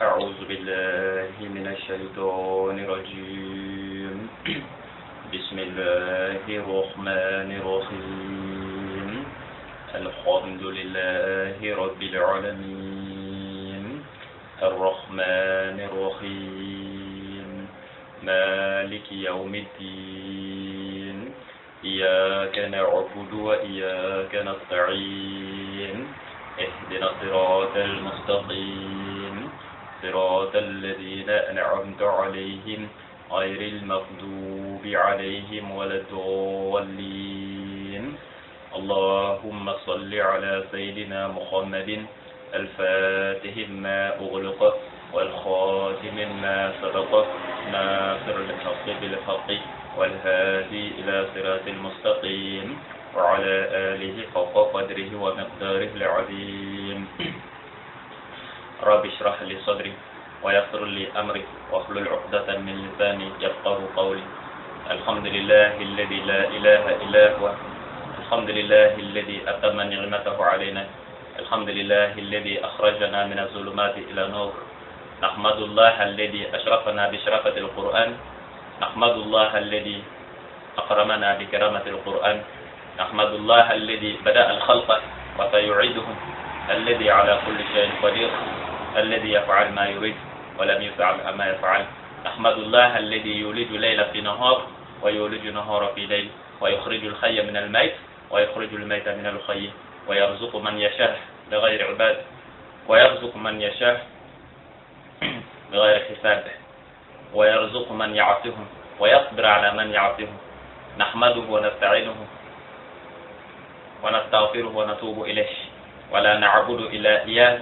أعوذ بالله من الشيطان الرجيم. بسم الله الرحمن الرحيم. الحمد لله رب العالمين الرحمن الرحيم مالك يوم الدين إياك نعبد وإياك نستعين اهدنا الصراط المستقيم صراط الذين أنعمت عليهم غير المغضوب عليهم ولا الضالين. اللهم صل على سيدنا محمد الفاتح ما أغلق والخاتم ما سبق ناصر الحق بالحق والهادي إلى صراط المستقيم وعلى آله حق قدره ومقداره العظيم. رب اشرح لي صدري ويسر لي أمري واحلل عقدة من لساني يفقه قولي. الحمد لله الذي لا إله إلا هو. الحمد لله الذي أتم نعمته علينا. الحمد لله الذي أخرجنا من الظلمات إلى نور. نحمد الله الذي أشرفنا بشرفة القرآن. نحمد الله الذي أكرمنا بكرامة القرآن. نحمد الله الذي بدأ الخلق وسيعيدهم. الذي على كل شيء قدير. الذي يفعل ما يريد ولم يفعل ما يفعل. نحمد الله الذي يولد ليل في نهار ويولد نهار في ليل ويخرج الحي من الميت ويخرج الميت من الحي ويرزق من يشاء بغير عباد ويرزق من يشاء بغير حساب ويرزق من يعصيهم ويصبر على من يعصيهم. نحمده ونستعينه ونستغفره ونتوب إليه ولا نعبد إلا إياه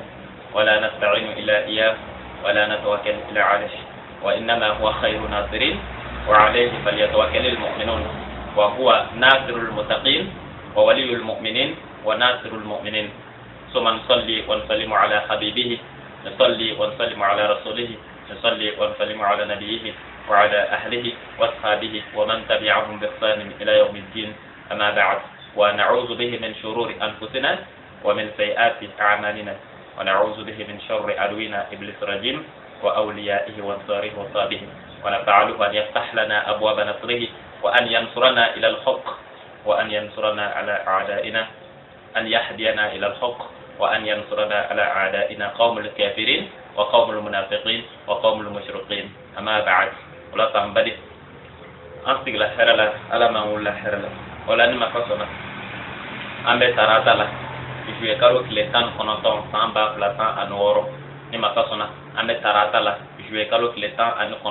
ولا نستعين إلا إياه ولا نتوكل إلا عليه وإنما هو خير ناصرين وعليه فليتوكل المؤمنون وهو ناصر المتقين وولي المؤمنين وناصر المؤمنين. ثم نصلي ونسلم على حبيبه نصلي ونسلم على رسوله نصلي ونسلم على نبيه وعلى أهله وأصحابه ومن تبعهم بإحسان إلى يوم الدين. أما بعد ونعوذ به من شرور أنفسنا ومن سيئات أعمالنا ونعوذ به من شر عدونا إبليس الرجيم وأوليائه وانصاره وصابه ونسأله أن يفتح لنا أبواب نصره وأن ينصرنا إلى الحق وأن ينصرنا على أعدائنا أن يهدينا إلى الحق وأن ينصرنا على أعدائنا قوم الكافرين وقوم المنافقين وقوم المشركين. أما بعد ولا تنبدي أنسك لا خير لا ألا ما ولا خير لا ولا نما فصنا أم بتراتا لا juillet kalo tile 19 san 2026 ni maka sɔnna an bɛ tarata la juillet kalo tile 19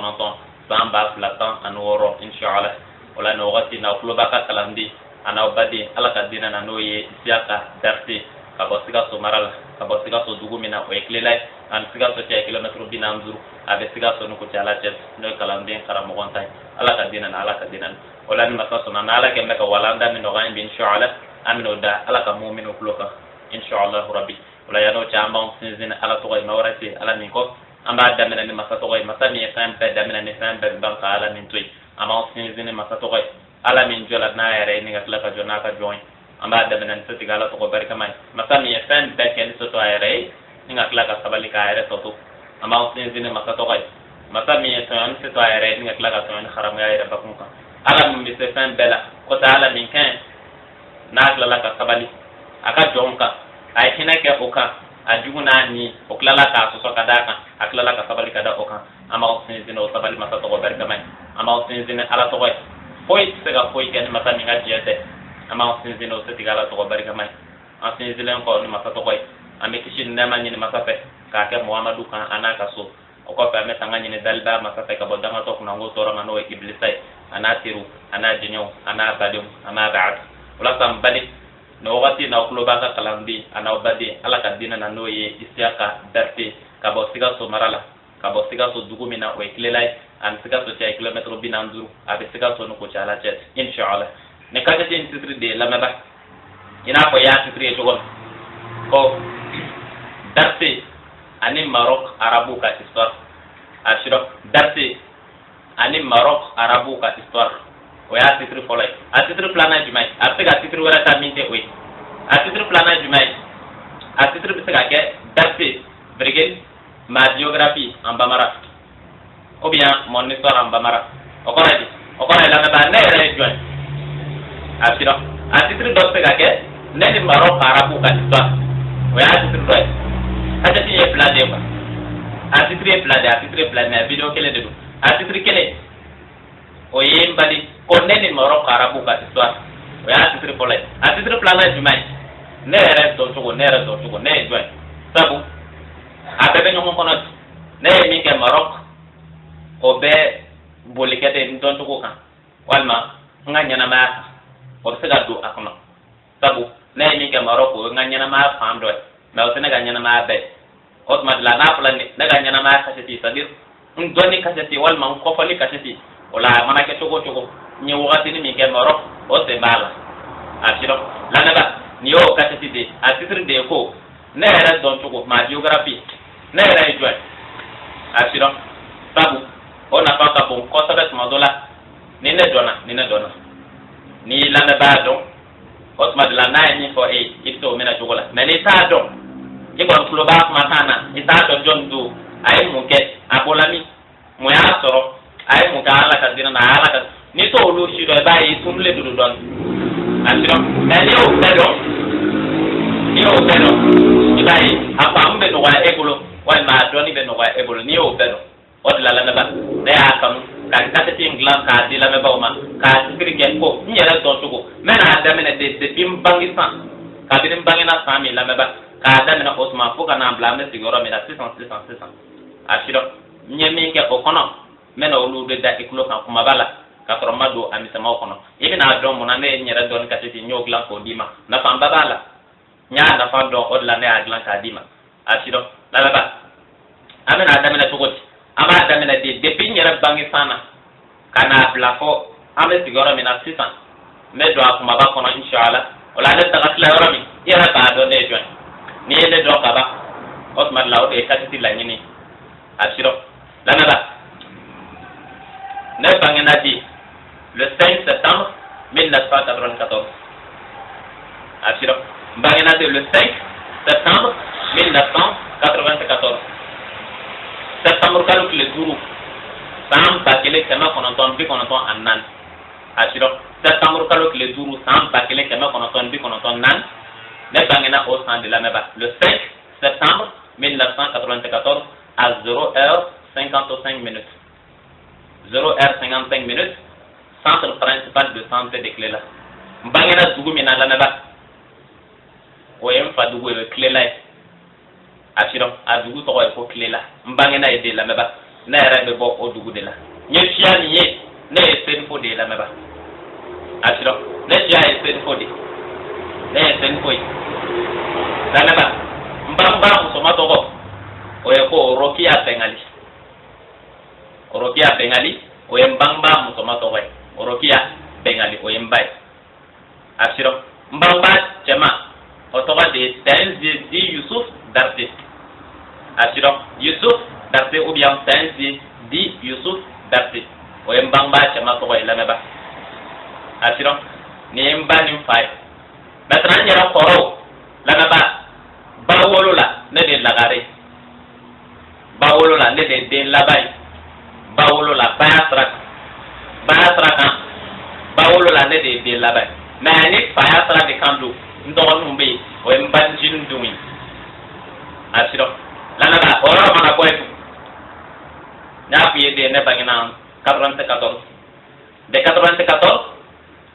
san 2026 inshallah. O la nin wagati na kulo b'a ka kalanden a n'aw baden ala ka diinɛ na n'o ye Isiyaka Darse ka bɔ Sikaso mara la ka bɔ Sikaso dugu min na o ye Kilela ye ani Sikaso cɛ kilomɛtiri 45 a bɛ Sikaso ni Kucala cɛ n'o ye kalanden karamɔgɔ ta ye ala ka diinɛ na ala ka diinɛ na. O la nin maka sɔnna n'ala kɛ mɛ ka walanda min nɔgɔya bi inshallah an bɛn'o da ala ka mu'minu kulo kan inshallah rabbi. Wala yano chamba sinzina ala tɔgɔ ma wɛrɛ te ala min kɔ an b'a daminɛ ni masa tɔgɔ ye masa min ye fɛn bɛɛ daminɛ ni fɛn bɛɛ ban ka ala min to yen ama sinzini masato koy ala min jola na yare ni ngakla ka jona ka join amba da benan so tigala to ko barka mai masami fen beken so to yare ni ngakla ka sabali ka yare to ama sinzini masato koy masami ton so to yare ni ngakla ka ton kharam yare bakunka ala min se fen bela ko ta ala min kan na kala ka sabali aka jonka ay hinake oka ajuguna ni oklala ka so kadaka aklala ka sabali kada oka ama sinzini o sabali masato ko barka mai ama sinzini ala to koy foi sega foi ken mata mi ngaji ate ama sinzini o setigala to ko barka mai an sinzini ko ni mata to koy ame kishin na mani ni mata fe ka ke muhammadu kan anaka so o ko pa meta ngani ni dalba mata fe ka bodanga to kuna ngo tora mano iblisai anatiru anajinyo anabadum amabad wala sam badi no wati na okulo baka kalambi ana obadi ala ka dina na noye isiaka darte ka bo siga so marala ka bo siga so dugumina o eklelai an siga so cha kilometro binanzuru abe siga so no ko cha la chet inshallah ne ka tin titri de la maba ina ko ya titri e jogon ko darte ani Maroc arabu ka histoire ashiro darte ani Maroc arabu ka histoire o ya titri folay a titri plana jumai a siga titri wala ta minte oy a titri plana jumai a titri siga ke darte brigade ma biographie en bamara ou bien mon histoire en bamara o ko la na ba ne re join asira a titre do se gake ne ni Maroc arabu ka histoire o ya titre do a jati e plade ba a titre plade na video kele de do a titre kele o ye mbali ko ne ni Maroc arabu ka histoire o ya titre polai a titre plana jumai ne re do to ko ne join sabu a bebe no kono ne mi ke Maroc o be bolikete don to ko kan walma nganya na ma o se ga do akono sabu ne mi ke Maroc o nganya na ma fam do me o se ne ganya na ma be o ma la na plan ne ganya na ma kaseti sadir ndoni kaseti walma ko fali kaseti wala mana ke togo ni wakati ni mi ke Maroc o se bala asiro la na ba ni o kaseti de a titre de ko ne era don to ko ma biographie ne era ejwa asiro sabu ona paka bon ko sabe ma dola ni ne dona ni la na ba don o ma de la na ni fo e ito mena jogola mais ni ta don e bon kulo ba ma tana ni ta don jondu ay mu ke abolami mo ya soro ay mu ka ala ka dina na ala ka ni to lu shi do ba yi tun le du don asiro mais ni o pedo ni ba yi apa mbe no wa egolo wa ma doni be no wa egolo ni o pedo o de la ba de akam ka ta tin glam ka di la me ba ma ka tikri ke ko nyere don tugo mena da mena de bim bangisan ka bin bangina sami la me ba ka da mena osma fo kana blame sigoro mena 600 ashiro nyemi ke okono mena olu de da ikulo kan kuma bala ka toroma do amisa ma okono ibi na do mo na ne nyere don ka titi nyogla ko dima na fa bala nya na fa do odla ne aglan ka dima ashiro la ba amena da mena tugo ama da mena de pinyere bangi sana kana blafo ame sigoro mina 600 me do akuma ba kono inshallah wala ne ta gatla yorami ira ka do ne join ni le do ka ba osman lawo de katiti la nyini asiro lana ba ne bangi na di le 5 septembre 1994 asiro bangi na di le 5 septembre 1994 septembre kalu le duru sam bakele kema konoton bi konoton annan asiro septembre kalu le duru sam bakele kema konoton bi konoton nan ne bangena au sein de la meba le 5 septembre 1994 à 0h55 minutes 0h55 minutes centre principal de santé de Clela bangena dugu mina la meba o yem fa dugu e Clela asiro a dugu to ko Clela mbangena e de la meba na rebe bo o dugu de la nye fia ni ye ne sen fo de la meba asiro ne fia e sen fo de ne sen fo la meba mbamba so ma to ko o e ko rokia bengali o e mbamba so ma to ko o rokia bengali o e mbai asiro mbamba chema o to ba de Tenzi di Yusuf Darte asiro Yusuf Darte ou bien Tenzi di Yusuf Darte o en bangba chama to ila meba asiro ni en bani fai batran yara koro la meba bawolo la ne de lagare bawolo la ne de labai bawolo la bayatra kan bawolo la ne de labai na ni bayatra de kandu ndon numbe o en banjin dumi asiro la meba oro mana boy na pied de ne bagina 94 de 94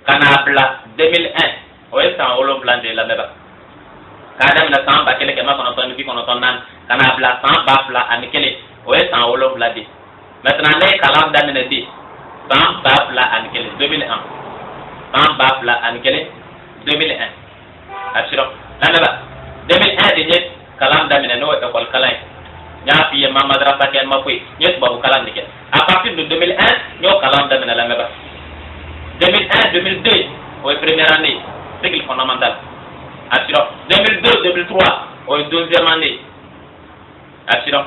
kanabla 2001 o esa olo blande la meba kadam na samba kele kema kono ton bi kono ton nan kanabla samba bla anikele o esa olo blande maintenant ne kalam damene di samba bla anikele 2001 samba bla anikele 2001 asiro la meba 2001 de net kalam damene no école kalay nya fi ma madrasa ken ma fui yes babu kalam diké à partir de 2001 ñoo kalam damene la meba 2001 2002 au première année cycle fondamental assurant 2002 2003 au deuxième année assurant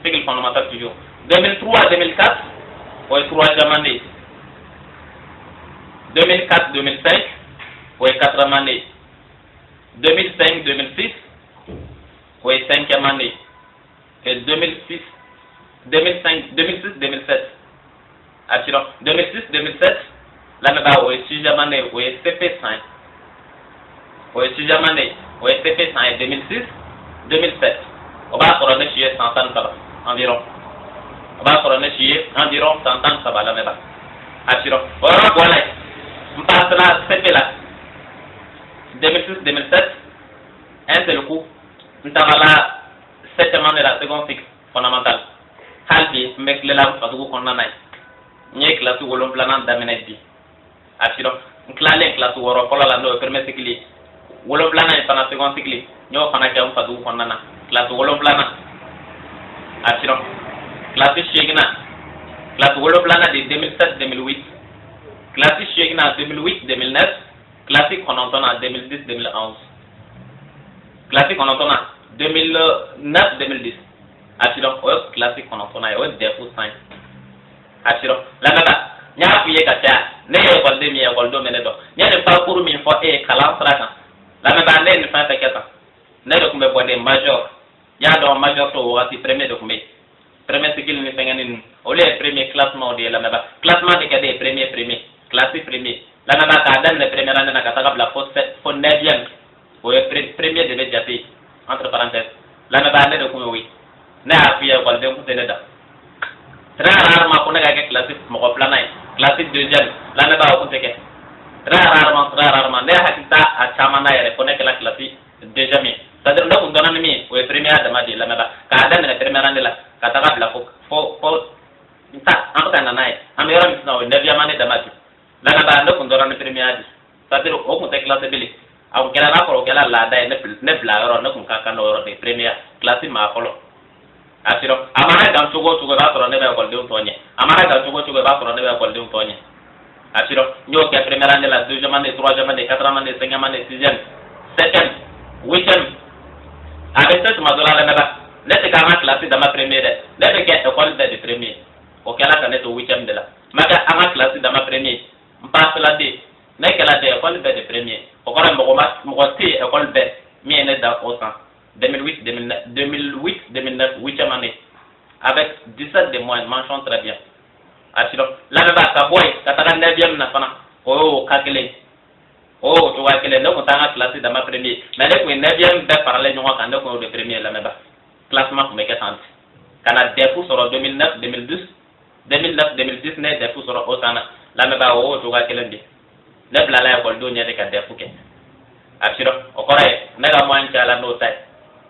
cycle fondamental toujours 2003 2004 au troisième année 2004 2005 au quatrième année 2005 2006 au cinquième année et 2006 2007 assurant 2006 2007 là meba au sixième année au CP5 au sixième année au CP5 2006 2007 on va corona chier 100 ans environ on va corona chier environ 100 ans ça va là meba assurant voilà voilà on passe là CP là 2006 2007 un seul coup on t'avait là septième année la seconde cycle fondamental halbi mek lelam fatugo konna nay ñe classe wolom planan damenet bi asiro clale classe woro kola la no premier cycle wolom planan pana second cycle ño fana kam fatugo konna na classe wolom planan asiro classe chegna classe wolom planan de 2007 2008 classe chegna 2008 2009 classique konotona 2010 2011 classique konotona 2009 2010 asiro o classique konotona yo defu 5 asiro la nada nya fiye kacha ne école de mi école do menedo nya de parcours mi fo e kala fraka la nada ne ni fa ta keta ne do kumbe bonde major ya do major to wati premier do kumbe premier cycle ni fengani o le premier classement de la nada classement de kade premier classe premier la nada ka dan le premier année na kata la fo 9e o premier de japi entre parenthèses la nada ne do kumbe wi ne a fiye école de kumbe da très rarement qu'on a gagné classique mon planay classique deuxième la ne ba ko teke très rarement ne hakita a chamana yere connaître la classique deuxième c'est-à-dire ndo ndona mi o première de madi la meba ka dan na première année la ka ta la fo ta am ka na nay am yoro mi na o neuvième année de madi la na ba ndo ndona na première c'est-à-dire o ko te classe bili aw kala na ko kala la dai ne bla yoro ne ko ka no yoro de première classique ma kolo asiro amana dan tugo ba soro ne ba ko de tonye amana dan tugo ba soro ne ba ko de tonye asiro nyo ke première année la deuxième année troisième année quatrième année cinquième année sixième septième huitième avec cette madola la naba ne te kama classe dans ma première ne te ke école de premier o kala ka ne to huitième de la maka ama classe dans ma première passe la de ne ke la de école de premier o ko mo ti école B mi ne da au sens 2008 2009 8e année avec 17 de moyenne mention très bien asiro la ba ka boy ka ta 9e na fana o kakele o to wa kele no ta classe dans ma premier mais le 9e de parler no ka ndako de premier la ba classement ko meke tant kana defu sur 2009 2010 2010 ne defu sur o sana la ba o to wa kele ndi le bla la ko do nyade ka defu ke asiro o kore ne ga mo an chala no tay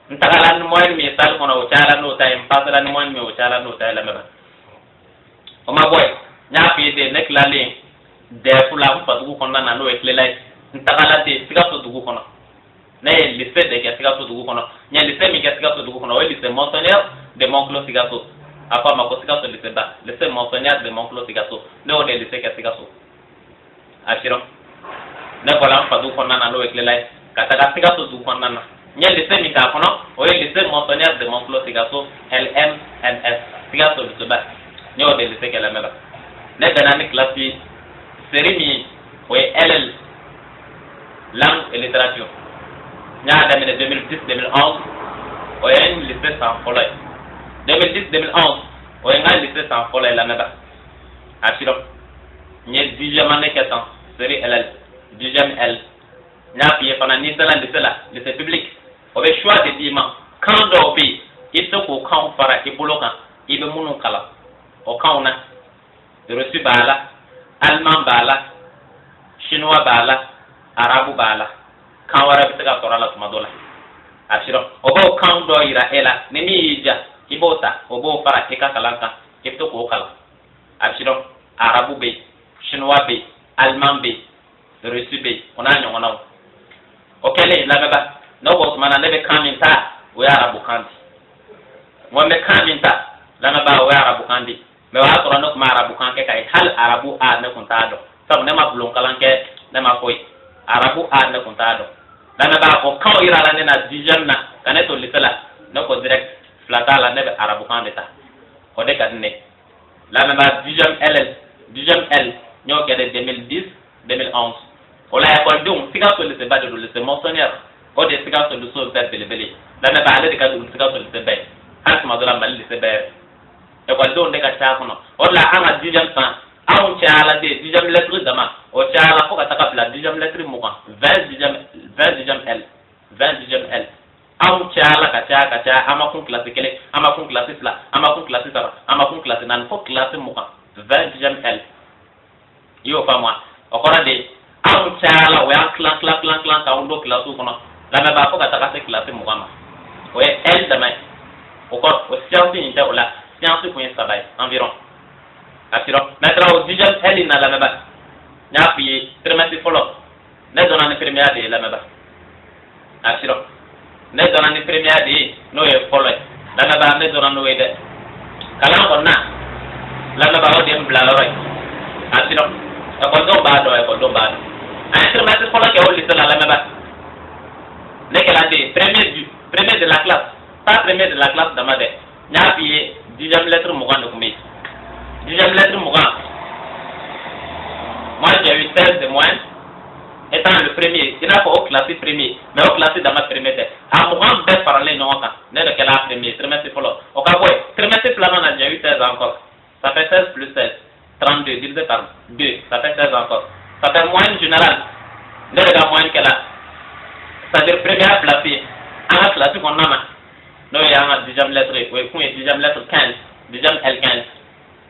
ntakalan moyen mi sal kono chala no tay pasalan moyen mi chala no tay la meba o ma boy nya fi de nek la le de fula fa du kono na no eklelay ntakala de siga to du kono ne lycée de ke siga to du kono nya lycée mi ke siga to du kono o lycée monseigneur de Monclo siga to apa ma ko siga to lycée ba lycée monseigneur de Monclo siga to ne o de lycée ke siga to asiro ne ko la fa du kono na no eklelay kata siga to du kono na nya lycée mi ka kono o lycée monseigneur de Monclo siga to LMNS siga to lycée ba ne o de lycée ke la meba ne benani classe série mi ouais LL langue et littérature nya damine 2010 2011 ouais lycée sans folay 2010 2011 ouais nga lycée sans folay la meba asiro nye 10e année ketan série LL 10e L nya piye fana ni sala lycée public o be choix de diman quand do bi ito ko kan fara ibolokan ibe munu kala o kauna reçu bala allemand bala chinois bala arabu bala kan wara bitaka sorala kuma dola asiro obo kan do ira ela nimi ija ibota obo fara tika kalanka ito ko kala asiro arabu be chinois be allemand be reçu be ona nyona okele la baba no bo mana nebe kaminta o arabu kanti mo me kaminta la ba o arabu kanti me wa to no ma arabu kan ke kai hal arabu a ne kuntado sab ne ma bulon kalanke ne ma koy arabu a ne kuntado la ba ko kan ira la ne na dijanna kaneto litala no ko direct flata la ne arabu kan beta ko de kadne la ba dijan L nyo ke de 2010 2011 o la ko dum siga to le se ba de le se monsonnière o de siga to le so be belebele la ba ale de ka dum siga to le se be asma do la mal le se be e ko don de ka ta kono o la anga dixième temps aw chaala de dixième lettre dama o chaala ko ka ta la dixième lettre mo kan 20 dixième L aw chaala ka cha ama kun classe kele ama kun classe la ama kun classe tara ama kun classe nan fo classe mo kan 20 dixième L yo pa moi o ko de aw chaala wa clan ka ndo classe kono la ba fo ka ta classe mo kan o e L dama o ko o science ni ta ola science point sabay environ asiro maintenant au 10e elle na la meba nya fi trimestre folo ne dona ni première de la meba asiro ne dona ni première de no e folo la meba ne dona no e de kala ko na la meba o de mbla roy asiro e ko do ba un trimestre folo ke o liste la meba ne kala de premier de la classe pas premier de la classe d'amade nya fi 10e lettre Mougan de Koumé. 10e lettre Mougan. Moi j'ai eu 16 de moyenne. Étant le premier, il n'a pas au classé premier, mais au classé dans ma première. À Mougan, ben parler non, n'est de quel premier, trimestre follow. Au cas où, trimestre plan, j'ai eu 16 encore. Ça fait 16 plus 16. 32 divisé par 2, ça fait 16 encore. Ça fait moyenne générale. N'est de la moyenne qu'elle a. C'est-à-dire première placée. En la classé qu'on a. No ya ma 10e lettre we ku 10e lettre 15 10e L15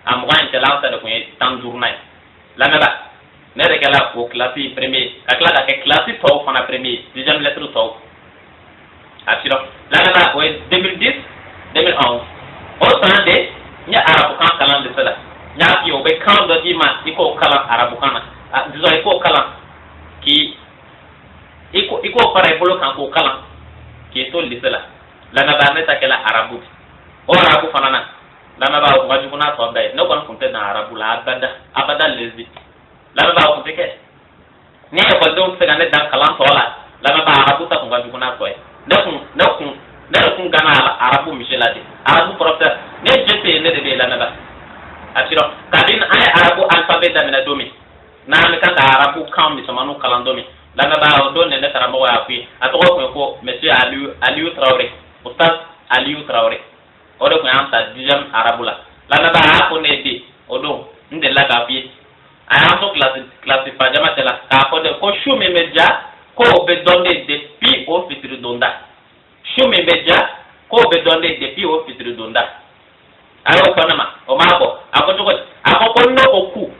amran te la ta de ku tan journée la meba ne de kala ko classe premier la classe to fana premier 10e lettre to asiro la meba we 2010 2011 o san de nya arabu kan kalan de sala nya fi o be kan do di ma iko kalan arabu kan dizo iko kalan ki iko pare bolo kan ko kalan ki to lisala la na ba meta kala arabu o arabu fanana la na ba ko ngajuna to dai no kon kunte na arabu la abada lezi la na ba ko teke ne ko do se gane dan kalam to la na ba arabu ta ko ngajuna to ne kun gana arabu michelade arabu professeur ne jete ne de la na ba asiro kadin ay arabu alphabet da mina domi na mi kan arabu kam mi samanu kalandomi la na ba do ne tara mo wa fi atoko ko monsieur Aliou Traoré Oustaz Aliou Traoré o de ko anta 10e arabu la na ba ko ne di o do nde la ga fi aya to classe pa jama tela ka ko de ko shume media ko be donde depuis au fitri donda shume media ko be donde depuis au fitri donda ayo ko na ma o ma ko ako no ko ku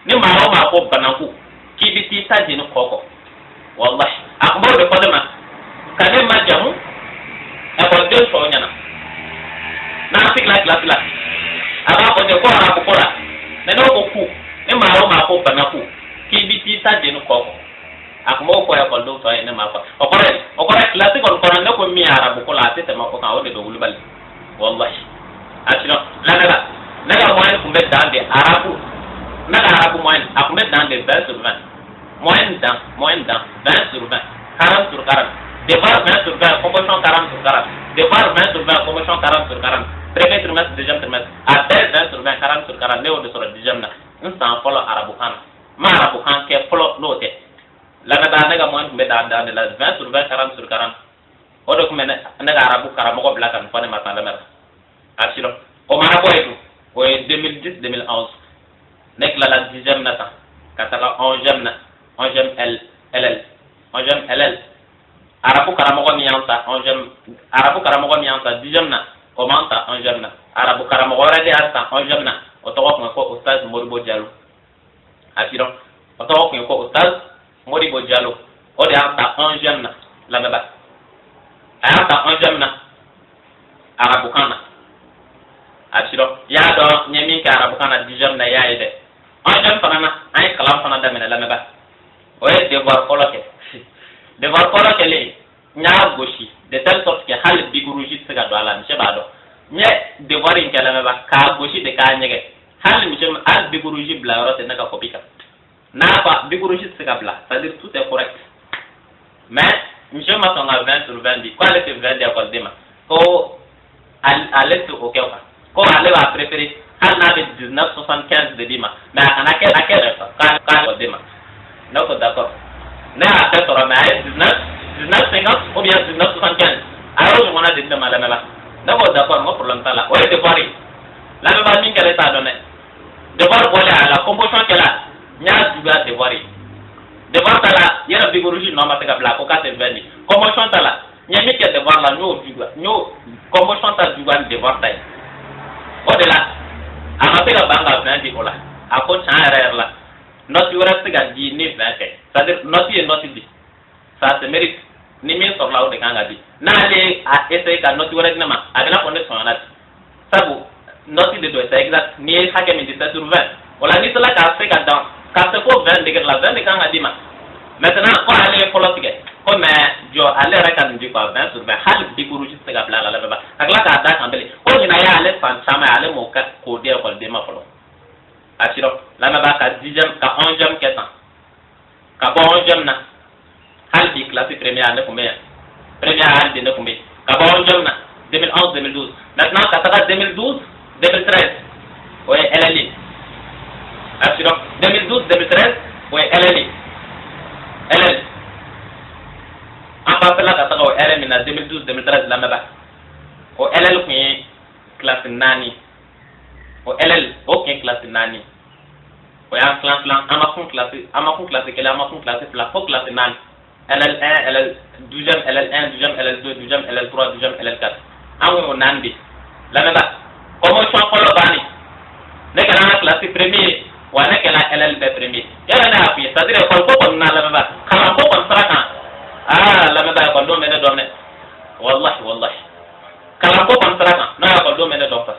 ni ma o ma ko bananku ki bi ti ta jinu koko wallahi akbo be ko de ma kane ma jamu e ko de so nyana na sikla aba ko de ko ara ko pora ne no ko ku ni ma o ma ko bananku ki bi ti ta jinu koko akmo ko ya ko do so ne ma ko o ko classic on ko na ko mi arabu ko la tete ma ko ka o de do wulbal wallahi asino naga moyen kumbe dans des arabes naga arabu moyen akumbe dans des 20 sur 20 moyen dans 20 sur 20 40 sur 40 départ 20 sur 20 promotion 40 sur 40 départ 20 sur 20 promotion 40 sur 40 premier trimestre deuxième trimestre à 20 sur 20 40 sur 40 néo de sur le deuxième san folo arabu kan ma arabu kan ke folo lote la da ne ga mo be da de la 20 sur 20 40 sur 40 o do kuma ne ga arabu karamo ko blakan fane matan la mer asilo o mara ko etu o 2010 2011 nek la 10e nata kataka 11e na 11e LL arabu karamo ko mi yanta 11e arabu karamo ko mi yanta 10e na o manta 11e na arabu karamo ko rade asta 11e na o to ko ustaz Modibo Diallo asilo o to ko ustaz Modibo Diallo o de anta 11e na la meba ayata 11e na arabu kana asilo ya do nyemi ka arabu kana 10e na ya ide 11e fana ay kalam fana da mena la meba o e devoir koloke le nya goshi de telle sorte que hal biguruji se ga do ala nche bado nye devoir in kala meba ka goshi de ka nyege hal mi jem al biguruji bla rote na ka kopika na pa biguruji se ga bla c'est à dire tout est correct mais monsieur ma ton 20 sur 20 dit quoi le 20 de quoi dema ko al au quoi ko ale va préférer hal na de 1975 de dima mais ana ke ka dema non d'accord na ata tora mais 1950 ou bien 1975 alors je m'en a dit de madame là d'accord d'accord moi problème ta là ouais de Paris la même famille qu'elle est à donner de voir voilà la composition qu'elle a nya du gars de voir de voir ta là il y a la bigorologie non ma bla ko ka te veni composition ta là nya mi que de voir là nous du gars nous composition ta du gars de voir ta au de là a ma te ga banga na di ola a ko chan là notre yura se ga di ni 20 c'est-à-dire notre est notre dit ça se mérite ni mi sur là o de kanga di na le a essayer ka notre yura dinama agala connexion na sabu notre de do c'est exact ni hake mi 17 sur 20 wala ni cela ka se ga dans ka se ko 20 de la 20 de kanga di ma maintenant ko aller politique ko mais jo aller rekan di ko 20 sur 20 hal di guru ci se ga bla la ba agala ka ta kambele ko ni na ya aller fan sama aller mo ka ko de ko de ma folo asiro la ma ba ka 10e ka 11e ketan ka bo 11e na hal di classe première ne combien première hal di ne combien ka bo 11e na 2011 2012 maintenant ka ta 2012 2013 ouais LLI asiro 2012 2013 ouais LLI en fait là ka ta ko LLI na 2012 2013 la ma ba o LL ko classe nani o LL aucun classe nani o ya plan amakun classe kele amakun classe fla fo classe nani LL1 LL 12e LL1 12e LL2 12e LL3 12e LL4 amu nandi la meba comment je suis le bani ne kana classe premier wa ne kana LLB premier ya na afi c'est-à-dire ko na la meba kana ko saraka la meba ko do mena do ne wallahi kana ko saraka na ko do mena do fa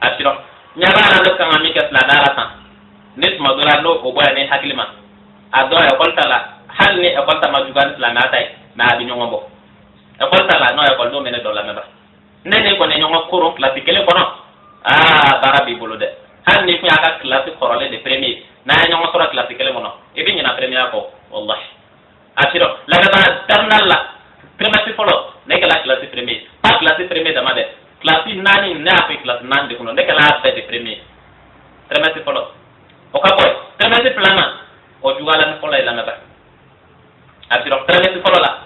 asiro nyara na kan ami kes la dara tan nit madura no o boya ne haklima ado e kolta la hal ni e kolta majugan la natay na bi nyongo bo e kolta la no e koldo mena do la meba nene ko ne nyongo koro classique le kono barabi bolude hal ni fi aka classique korole de premier na nyongo sura classique le mono e bi nyina premier ko wallahi asiro la gaba terminal la premier folo ne que la classe premier pas classe premier damade classe nani na fi classe nani de kono ne que la de premier premier folo o ka boy premier plana o jugala ne folo la meba asiro premier folo la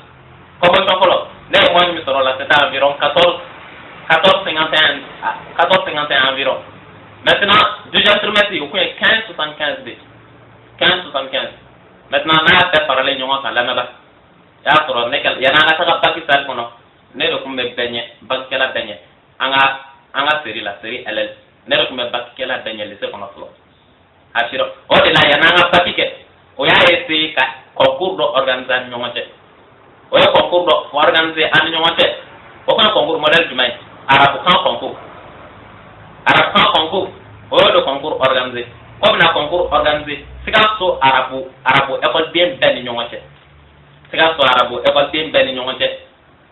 comme ça folo ne moi mi soro la c'est environ 14,51 environ maintenant deuxième trimestre il y a 15,75 b 15,75 maintenant na fait parler nyonga kan la meba ya soro ne ya na ta ka pakistan kono ne do kumbe benye bakela benye anga série LL ne do kumbe bakela benye le se kono flo asiro o de la ya na pakike o ya ese ka concours do organiser nyonga te o ya concours do organiser an nyonga te o kan concours modèle du mai arabu kan concours o do concours organisé comme na concours organisé sikaso arabu école bien ben nyonga te sikaso arabu école bien ben nyonga te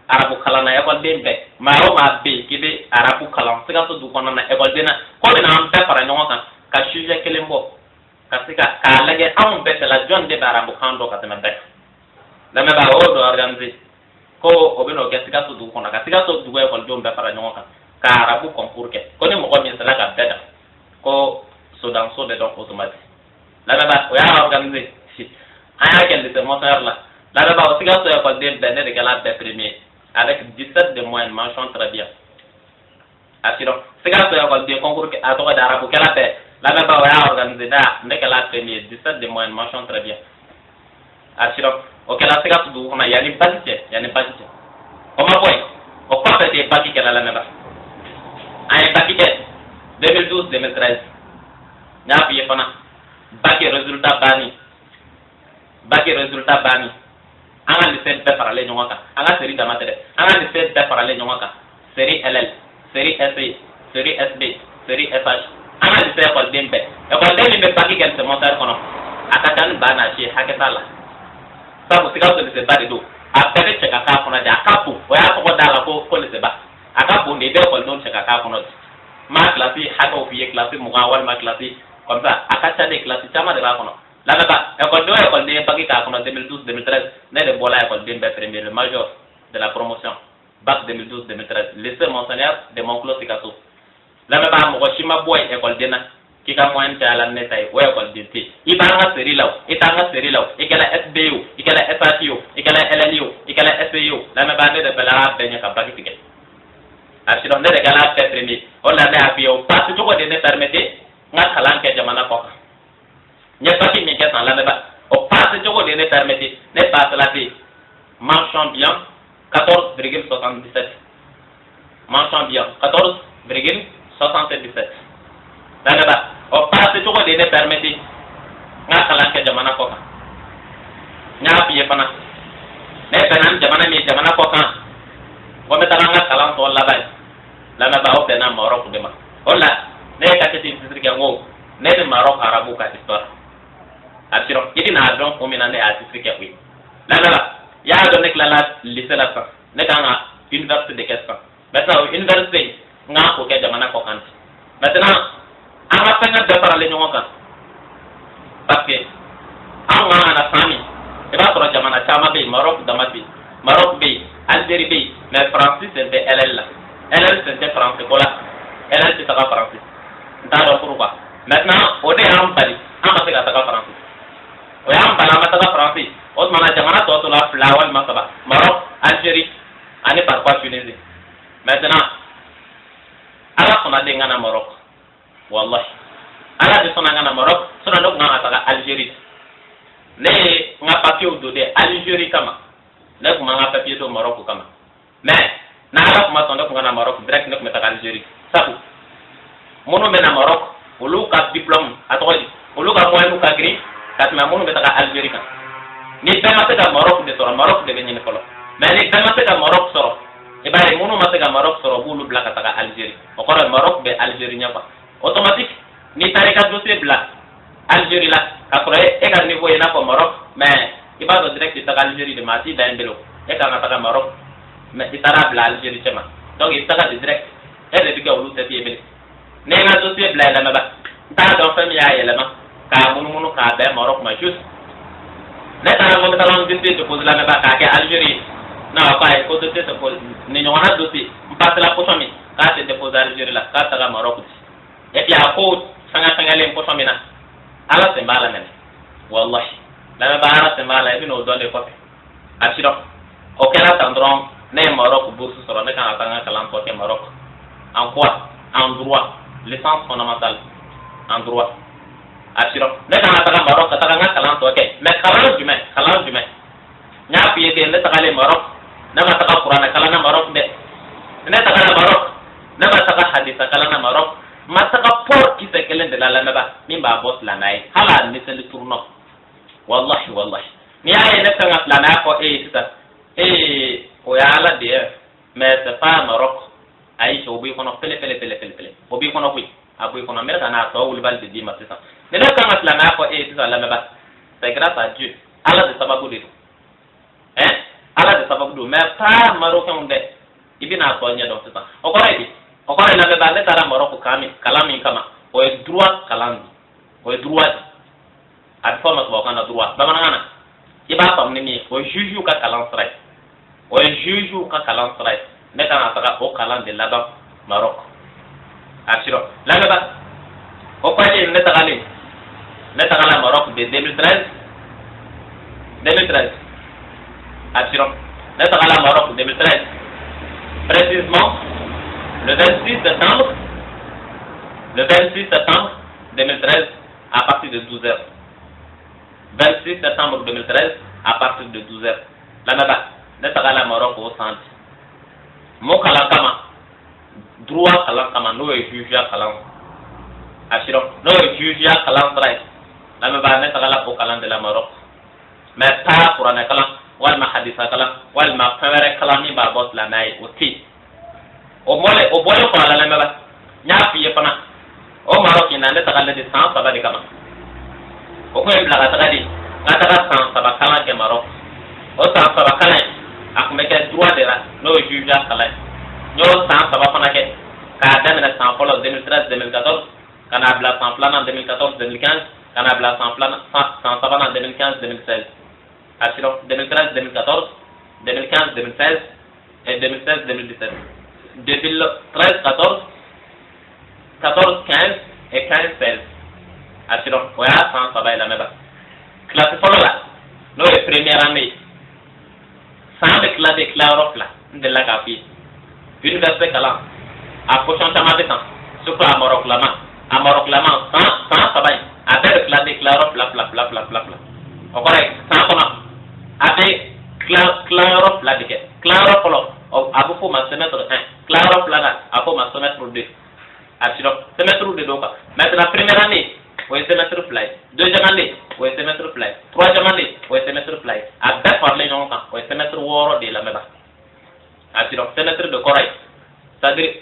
arabu kalana école bien ben maro ma be kibe arabu kalam sikaso du kono na école dina ko na am pe para nyonga ka sujet kelembo kasika ka lage am be la jon de arabu kan do ka tena be la me ba o do organisé ko obino ke sikaso du kono ka sikaso du école do be para nyonga ka arabu concours ke ko ne mo ko mi sala ka beda ko Soudan so de donc automatique là-bas o y'a organisé an y'a kɛ lycée Monseigneur là-bas o Sikasso école bɛɛ ne de kɛla bɛɛ premier avec 17 de moyenne mention très bien assurant Sikasso école concours a tɔgɔ d'arabu kɛla bɛɛ là-bas o y'a organisé da ne kɛla premier 17 de moyenne mention très bien assurant o kɛla Sikasso dugu kɔnɔ yanni bac cɛ o ma bɔ yen o kɔfɛ de bac kɛla là-bas an ye bac kɛ 2012 2013 n y'a f'i ye fana bac résultat banni an ka lycée bɛɛ faralen ɲɔgɔn kan an ka série dama tɛ dɛ an ka lycée bɛɛ faralen ɲɔgɔn kan série LL série SE série SB série SH an ka lycée école min bɛ bac kɛ lycée Monseigneur kɔnɔ a ka ca ni ba n'a si hakɛ t'a la sabu Sikasso lycée ba de don a bɛɛ bɛ cɛ ka k'a kɔnɔ de a ka bon o y'a tɔgɔ d'a la ko lycée ba a ka bon de i bɛ école cɛ ka k'a kɔnɔ de ma classe hakɛw f'i ye classe 20 walima classe comme ça a ka ca de classe caman de b'a kɔnɔ là-bas école de bac k'a kɔnɔ 2012 2013 ne de bɔra école bɛɛ premier le major de la promotion bac 2012 2013 lycée Monseigneur de Monclo Sikasso là-bas mɔgɔ si ma bɔ école na k'i ka moyenne caya la ne ta ye o école tɛ i b'an ka série la o i t'an ka série la o i kɛla SB o i kɛla SH o i kɛla LL o i kɛla SE o là-bas ne de bɛla bɛɛ ɲɛ ka bac tigɛ assurant ne de kɛla bɛɛ premier o la ne y'a f'i ye o passe cogo de ne permettait n ka kalan kɛ jamana kɔ kan n ye bac min kɛ san là-bas o passe cogo de ne permettait ne passe la ten mention bien 14,77 mention bien 14,77 là-bas o passe cogo de ne permettait n ka kalan kɛ jamana kɔ kan n y'a f'i ye fana ne bɛnna ni jamana min ye jamana kɔ kan ko n bɛ taga n ka kalan tɔ laban là-bas o bɛnna Maroc de ma o la ne ye kati titre kɛ n ko ne ni Maroc arabu ka histoire assurant i bɛna dɔn kun min na ne y'a titre kɛ o ye là-bas i y'a dɔn ne tilala lycée la sisan ne kan ka université de kɛ sisan maintenant o université n kan k'o kɛ jamana kɔ kan maintenant an ka fɛnkɛ bɛɛ faralen ɲɔgɔn kan parce que an kan ka na san min i b'a sɔrɔ jamana caman bɛ yen Maroc dama bɛ yen Maroc bɛ yen Algérie bɛ yen mais Faransi sen tɛ LL la LL sen tɛ Faransi ko la LL tɛ taga Faransi n t'a dɔn pourquoi maintenant o de y'an bali an ma se ka taga Faransi o y'an bali an ma taga Faransi o tuma na jamana tɔ tora 2 walima 3 Maroc Algérie ani parfois Tunisie maintenant ala sɔnna de n ka na Maroc wallahi ala de sɔnna n ka na Maroc sinon ne tun kan ka taga Algérie ne ye n ka papier don de Algérie kama ne tun ma n ka papier don Maroc kama mais n'a ala tun ma sɔn ne tun ka na Maroc direct ne tun bɛ taga Algérie sabu minnu bɛ na Maroc olu ka diplôme a tɔgɔ di olu ka moyen ka girin ka tɛmɛ minnu bɛ taga Algérie kan ni bɛɛ ma se ka Maroc de sɔrɔ Maroc de bɛ ɲini fɔlɔ mais ni bɛɛ ma se ka Maroc sɔrɔ i b'a ye minnu ma se ka Maroc sɔrɔ b'olu bila ka taga Algérie o kɔrɔ Maroc bɛ Algérie ɲɛ quoi automatique n'i taara i ka dossier bila Algérie la ka sɔrɔ e ka niveau ye i n'a fɔ Maroc mais i b'a dɔn direct i taga Algérie de ma a t'i da yen bilen e kan ka taga Maroc mais i taara bila Algérie cɛ ma donc i taga de direct e de bɛ kɛ olu tɛ f'i ye bilen ne ka dossier bila yɛlɛma n t'a dɔn fɛn min y'a yɛlɛma k'a munumunu k'a bɛn Maroc ma juste ne taara ko n bɛ taga n dossier déposé lamɛnba k'a kɛ Algérie ne b'a fɔ a ye ko dossier déposé nin ɲɔgɔnna dossier n passera position min k'a tɛ déposé Algérie la k'a taga Maroc et puis a ko fɛngɛlen position min na ala sen b'a la mɛnɛ wallahi lamɛnba ala sen b'a la i bɛ n'o dɔn de kɔfɛ assurant o kɛra tan dɔrɔn ne ye Maroc bourse sɔrɔ ne kan ka taa n ka kalan tɔ kɛ Maroc en quoi en droit licence fondamentale en droit assurant ne kan ka taga Maroc ka taga n ka kalan tɔ kɛ mais kalan jumɛn n y'a f'i ye ten ne tagalen Maroc ne ma taga kuranɛ kalan na Maroc dɛ ne tagala Maroc ne ma taga hadisa kalan na Maroc ma taga port kisɛ kelen de la lamɛnba min b'a bɔ silamɛya ye hali a miseli turnɔ wallahi n'i y'a ye ne kan ka silamɛya fɔ e ye sisan o y'a ala de ye mais c'est pas Maroc ayi o b'i kɔnɔ pele o b'i kɔnɔ koyi a b'i kɔnɔ n bɛ ka n'a tɔ wulibali de d'i ma sisan ni ne kan ka silamɛya fɔ e ye sisan lamɛnba c'est grâce à Dieu ala de sababu de don ala de sababu don mais pas Marocain dɛ i bɛna tɔ ɲɛdɔn sisan o kɔrɔ ye di o kɔrɔ ye lamɛnba ne taara Maroc kalan min kama o ye droit kalan di o ye droit di a bɛ fɔ ma tubabukan na droit bamanankan na i b'a faamu ni min ye o ye juge ka kalan sira ye ne kan ka taga o kalan de laban Maroc assurant lamɛnba au point de Netagala Maroc de 2013. 2013. Assurons. Netagala Maroc 2013. Précisément, le 26 septembre 2013 à partir de 12h. 26 septembre 2013 à partir de 12h. La Maba, Netagala Maroc au centre. Mon Kalakama, droit Kalakama, nous et juge Kalam. Assurons, nous et juge Kalam Traï. La Maba, Netagala pour Kalam de la Maroc. Mais pas pour un Kalam, Walma Hadisa Kalam, Walma Femere Kalami Babot la Naï aussi. Au moins, pour la Maba, Nyafi Pana. Au Maroc, il y a des sens, ça va des Kama. Au point de la Ratagadi, Ratagadi, ça va Kalam au Maroc. Au sens, ça va Kalam. Akumeke droit de la no juge Kalam. Nous, ça va Panake. Kadem est en 2013-2014. Canabla sans plan en 2014-2015. Canabla sans plan sans savane en 2015-2016. Assurons 2013-2014, 2015-2016 et 2016-2017. 2013-14, 14-15 et 15-16. Assurons, voilà, sans travail la même. Classe follow là, nous, les premières années, sans déclarer clarof là, de la café. Université Kalam, à Pochon Chamabetan, surtout à Maroc Lama, sans travail, avec la déclarof là, on correct, sans comment, avec clarof là, clarof là, à vous ma semestre 1, clarof là, à vous ma semestre 2. Assurons, semestre 2 donc. Maintenant, la première année, oui, semestre fly. Deuxième année, oui, semestre fly. Troisième année, oui, semestre fly. À deux fois les gens, oui, semestre war de la même. Assurons, semestre de Corée. C'est-à-dire,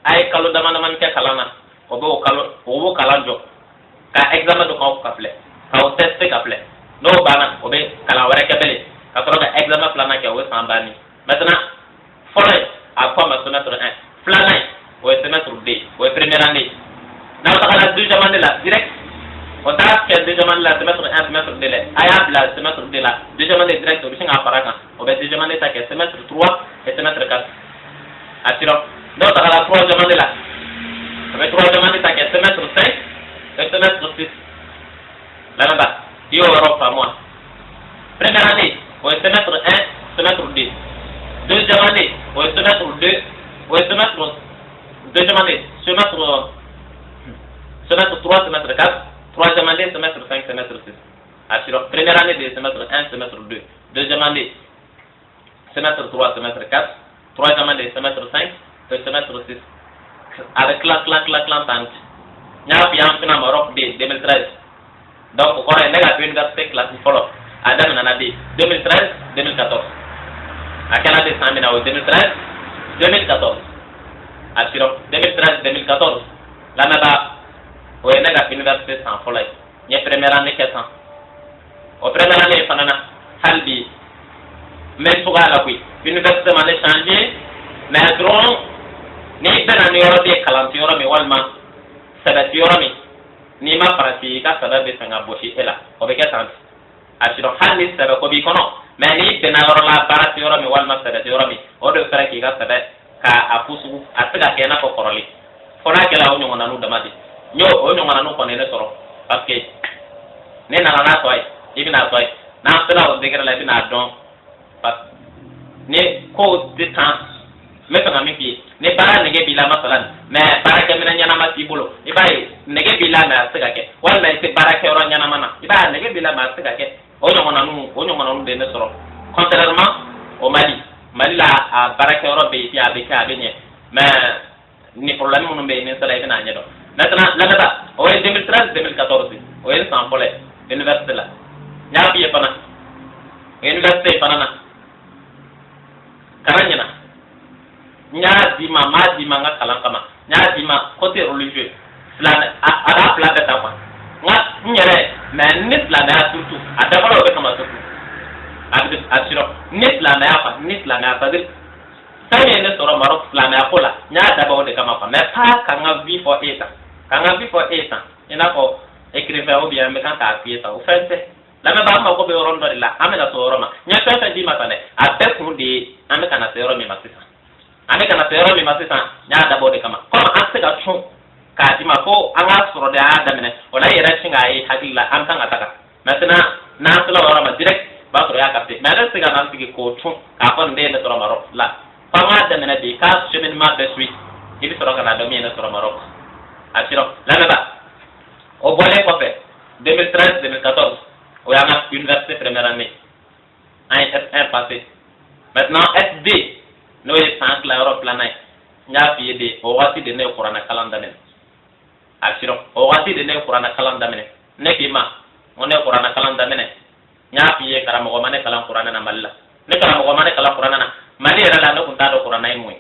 aïe, kalau daman ke kalana, obo kalanjo. Ka examen de quand kaple, ka test kaple. No bana, obe kalaware kabele. Ka soroga examen plana ke owe sambani. Maintenant, follow à quoi ma semestre 1. Flana, oui, semestre 2, oui, première année. Now, la deuxième année là, direct. On t'a fait deuxième année là, semestre 1, semestre 2 là. Ayab là, semestre 2 là. Deuxième année direct, on va faire on va deuxième année, ça c'est semestre 3 et semestre 4. Assurons. Donc, on a la troisième année là. On va troisième année, ça c'est semestre 5 et semestre 6. Là, là-bas. Il y aura pas moi. Première année, on va semestre 1, semestre 2. Deuxième année, on va semestre 2, on va semestre. Deuxième année, semestre 3, semestre 4. Troisième année, semestre 5, semestre 6. Assurons. Première année de semestre 1, semestre 2. Deuxième année, semestre 3, semestre 4. Troisième année, semestre 5 et semestre 6. Avec tante. Nous avons un Maroc de 2013. Donc, on a une université classique follow. Adam Nanadi, 2013-2014. À quelle année ça 2013-2014. Assurons. 2013-2014. Là, là-bas, on a une université sans follow. Il y a première année 400. Au première année, il y a Halbi. Mais pour la oui, l'université m'a changé, mais drôle, ni ben en euro de calantiora, mais walma, ça va tiorami, ni ma pratique, ça va être un abouchi, et là, au bec à Assurons, Halbi, ça va cobi kono, mais ni ben en la paratiora, mais walma, ça va tiorami, au de faire qui va à Poussou, à ce qu'il y a pour Coroli. Faudra que la union en a nous demandé. Yo, union en a nous connaît soro, parce que, n'est n'a pas toi, even à toi, n'a pas la dégré la vie à don. Ni ko de temps me fanga mi fi ni bara nege bila masalan mais bara ke mina nyana ma tibolo ibai nege bila na sega ke wala ite bara ke ro nyana mana ibai nege bila ma sega ke o nyoma nu de ne soro contrairement au Mali la a bara ke ro be ti abe ka be nye mais ni problème mu be ni sala ite na nyedo maintenant là là o 2013 2014 o en sample université là nya bi pana université pana Karanyana, Nyadima, Madima, Kalankama, Nyadima, côté religieux, à la place de ta mais n'est la surtout, à d'abord avec ma surtout. Assurant, n'est la n'a pas dit. Ça y est, ne sera Maroc, la n'a pas là, Nyad d'abord de Kamapa, mais pas quand on vit pour état. Quand on vit pour état, il n'a pas écrit ou bien, mais quand tu as appuyé ça, au fait, la même bama ko be rondo la amena so roma nya tata di matane abe kundi ame kana se romi masisa ame kana se romi masisa nya da bode kama ko ase ga chon ka ti ma ko anga soro da adamene wala yera singa ai hakilla am kan ataka maintenant na sala wala ma direct ba soro ya kapte mais reste ga nan tigi ko tun ka kon de na soro marok la fama adamene de ka cheminement de suite ibi soro kana do mi na soro marok asiro la na ba o bolé ko fe 2013 2014 o ya na université première année en S1 passé maintenant SD no est sans la Europe la nay nya fi de o wati de ne Qur'an kalanda men asiro o wati de ne Qur'an kalanda men ne ki ma on ne Qur'an kalanda men nya fi e karamo ko mane kalam Qur'an na malla ne karamo ko mane kalam Qur'an na mali era la no kun ta do Qur'an ay muy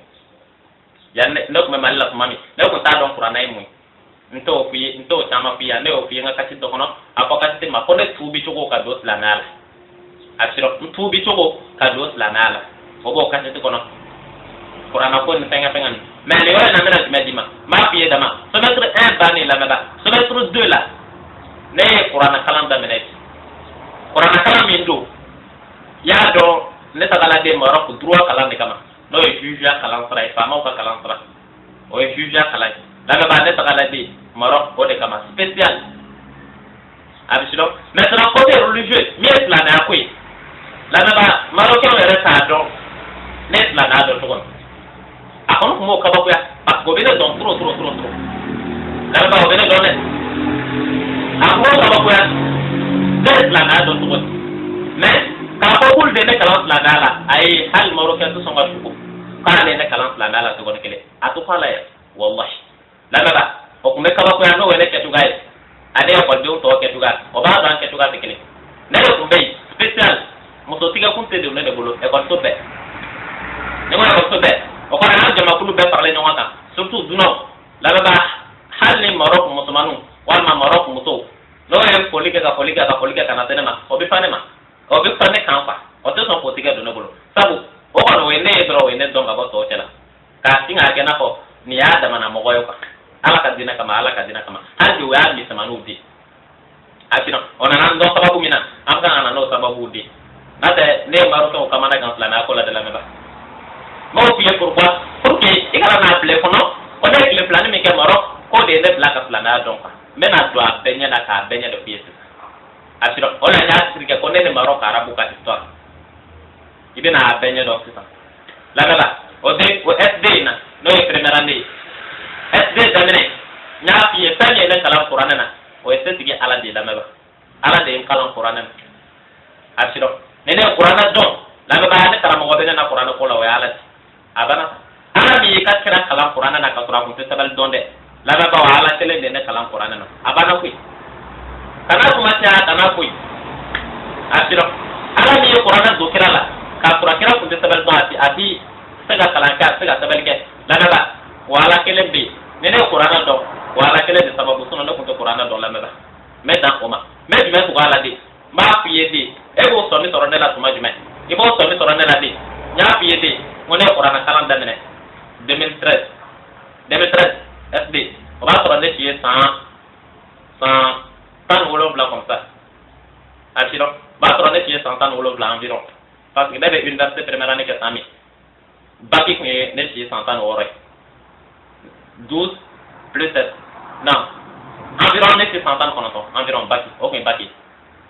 yanne no me malla ko mami ne kun ta do Qur'an ay muy nto chama pia ne o fi nga kati to kono apokati ma ko ne tubi choko ka dos la nala asiro tubi choko ka dos la nala o bo kati to kono Qur'an ko ne penga penga mais le wala na mena medima ma fi dama semestre 1 bani la meda semestre 2 la ne Qur'an kalam da menet Qur'an kalam indo ya do ne tagala de Maroc droit kalam de kama no e juge kalam fra e fama ko kalam fra o e juge kalam la ba ne tagala de Maroc o de kama spécial abisilo maintenant côté religieux mi est la na koy la ba Marocain re ta do net la na do to kon akon mo ka ba ko ya pa ko bene don trop la ba o bene don net akon ka ba ko ya net la na do to kon mais ka ko bul de ne kala la na la ay hal Marocain to songa ko ka ne ne kala la na la to kon kele atu kala ya wallahi la ba o ko me ka ba ko ya no wele ke to gay ade ko do to ke to ga o ba dan ke to ga kele ne ko be spécial mo to tiga kunte de ne de bolo e ko to be ne ko to be o ko na jama kulu be parler no wata surtout duno la ba hali Maroc musulmanu wal ma Maroc muso no e politique kana tenema o be fane kan fa o to so politique do ne bolo sabu o ko no ne bro ne donga bo to tela ka tinga ke na ko ni ada mana mo goyo ka ala ka dina kama hadi wa mi samanu di asino ona nan do sababu mina am kan ana no sababu di nate ne Maroc ko kama na kan plana ko la de la meba mo fiye pourquoi pour que e kala na ple kono o de le plan mi ke Maroc ko de ne plaka plana donc mais na do benya na ka benya de pièce asiro o la ya sirke ko ne Maroc arabu ka histoire ibe na benya do ça la meba o de o SD na no e première année SD damene nya fiye tanye ne kala Qur'an na o SD tigi ala de la meba ala de kala Qur'an na asiro ne Qur'an don la meba ne kala mo be na Qur'an ko la wa ala abana ala mi ka kira kalam Qur'an na ka sura ko tabal donde la ba wa ala tele de ne kalam Qur'an na abana kuy kana kuma ta kana kuy asiro ala mi Qur'an do kira la ka sura kira ko tabal do ati sega kalan ka sega tabal ke la ba wala kele bi ne Qur'an do wala kele de sababu sunan ko Qur'an do la meba meda kuma me bi me ko ala de ma fiye de e bo so mi soro ne la tuma jume e bo so mi soro ne la de nya fiye de on est Qur'an kalam damene 2013 SD on va se rendre chez 100 wolof là comme ça asiro va se rendre chez 100 wolof là environ parce que dès l'université première année que ça mis baki ne chez 100 wolof 12 plus 7 non environ ne chez 100 konoto environ baki ok baki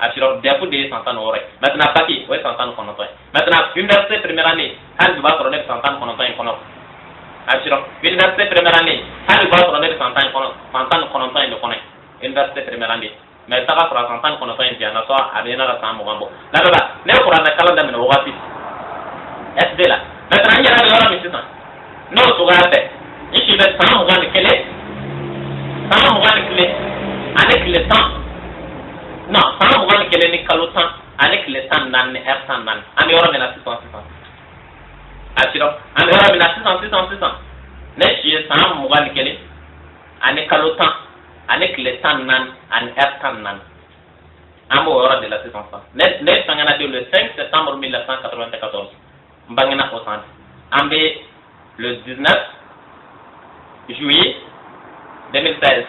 asiro depuis des 100 wolof maintenant baki ouais 100 konoto maintenant université première année hal va se rendre 100 konoto en konoto asiro université première année hal va se rendre 100 konoto en konoto université première année mais ça va sur 100 konoto en bien so abena la samu gambo la ba ne Qur'an kalanda men wati SD la maintenant yara de wala misita no so gabe ishi be samu gan kele avec le temps non samu gan kele ni kalutan avec le temps nan ne ertan nan ami wala mena 600 asiro ami wala mena 600 ne shi samu gan kele ane kalutan avec le temps nan an ertan nan amo wala de la 600 ne sangana de le 5 septembre 1994 mbangena au centre ambe le 19 juillet 2016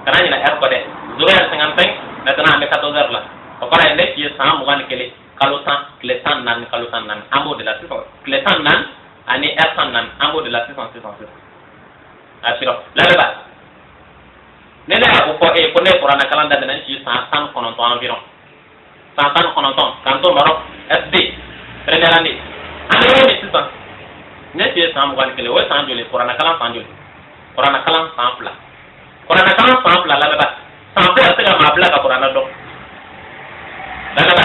kana na air code 0h55 maintenant ambe 14h là o para ende qui est 100 mugani kele kalutan kletan nan ambo de la 600 kletan nan ani ertan nan ambo de la 600 asiro la nene o ko e ko ne qur'ana kala da nan ci san kono to environ san kono to kanto maro SD premier année année ni sisan ne ci san mo kele o san jole qur'ana kala san jole qur'ana kala san pla qur'ana kala san pla la ba san pla se ga ma pla ka qur'ana do la ba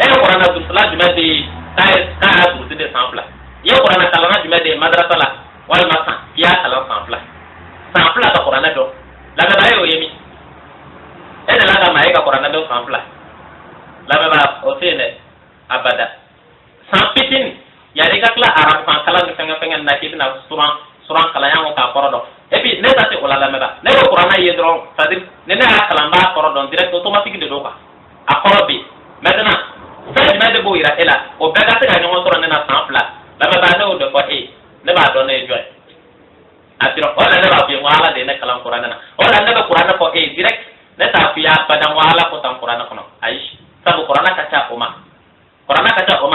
e qur'ana du pla juma de ka du de san pla ye qur'ana kala na juma de madrasa la wal masan ya kala san pla ka qur'ana do la ba yo yemi e de la ga ma e ka qur'ana do san pla la ba o tene abada san pitin ya de ka kala arab san kala ni fenga na kitina suran kala yango ka korodo et puis ne tati wala la meba ne ko qur'ana ye dron c'est-à-dire ne na kala mba korodo direct automatique de do ka akorobi maintenant ça je m'a de boira ela o bega te ga nyongo suran na san pla la meba ne o de ko e ne ba do ne joy atiro wala ne ba bi wala de ne kala qur'ana na wala ne ba qur'ana ko e direct ne ta fi ya badam wala ko tan qur'ana kono aish sabu qur'ana ka ta oma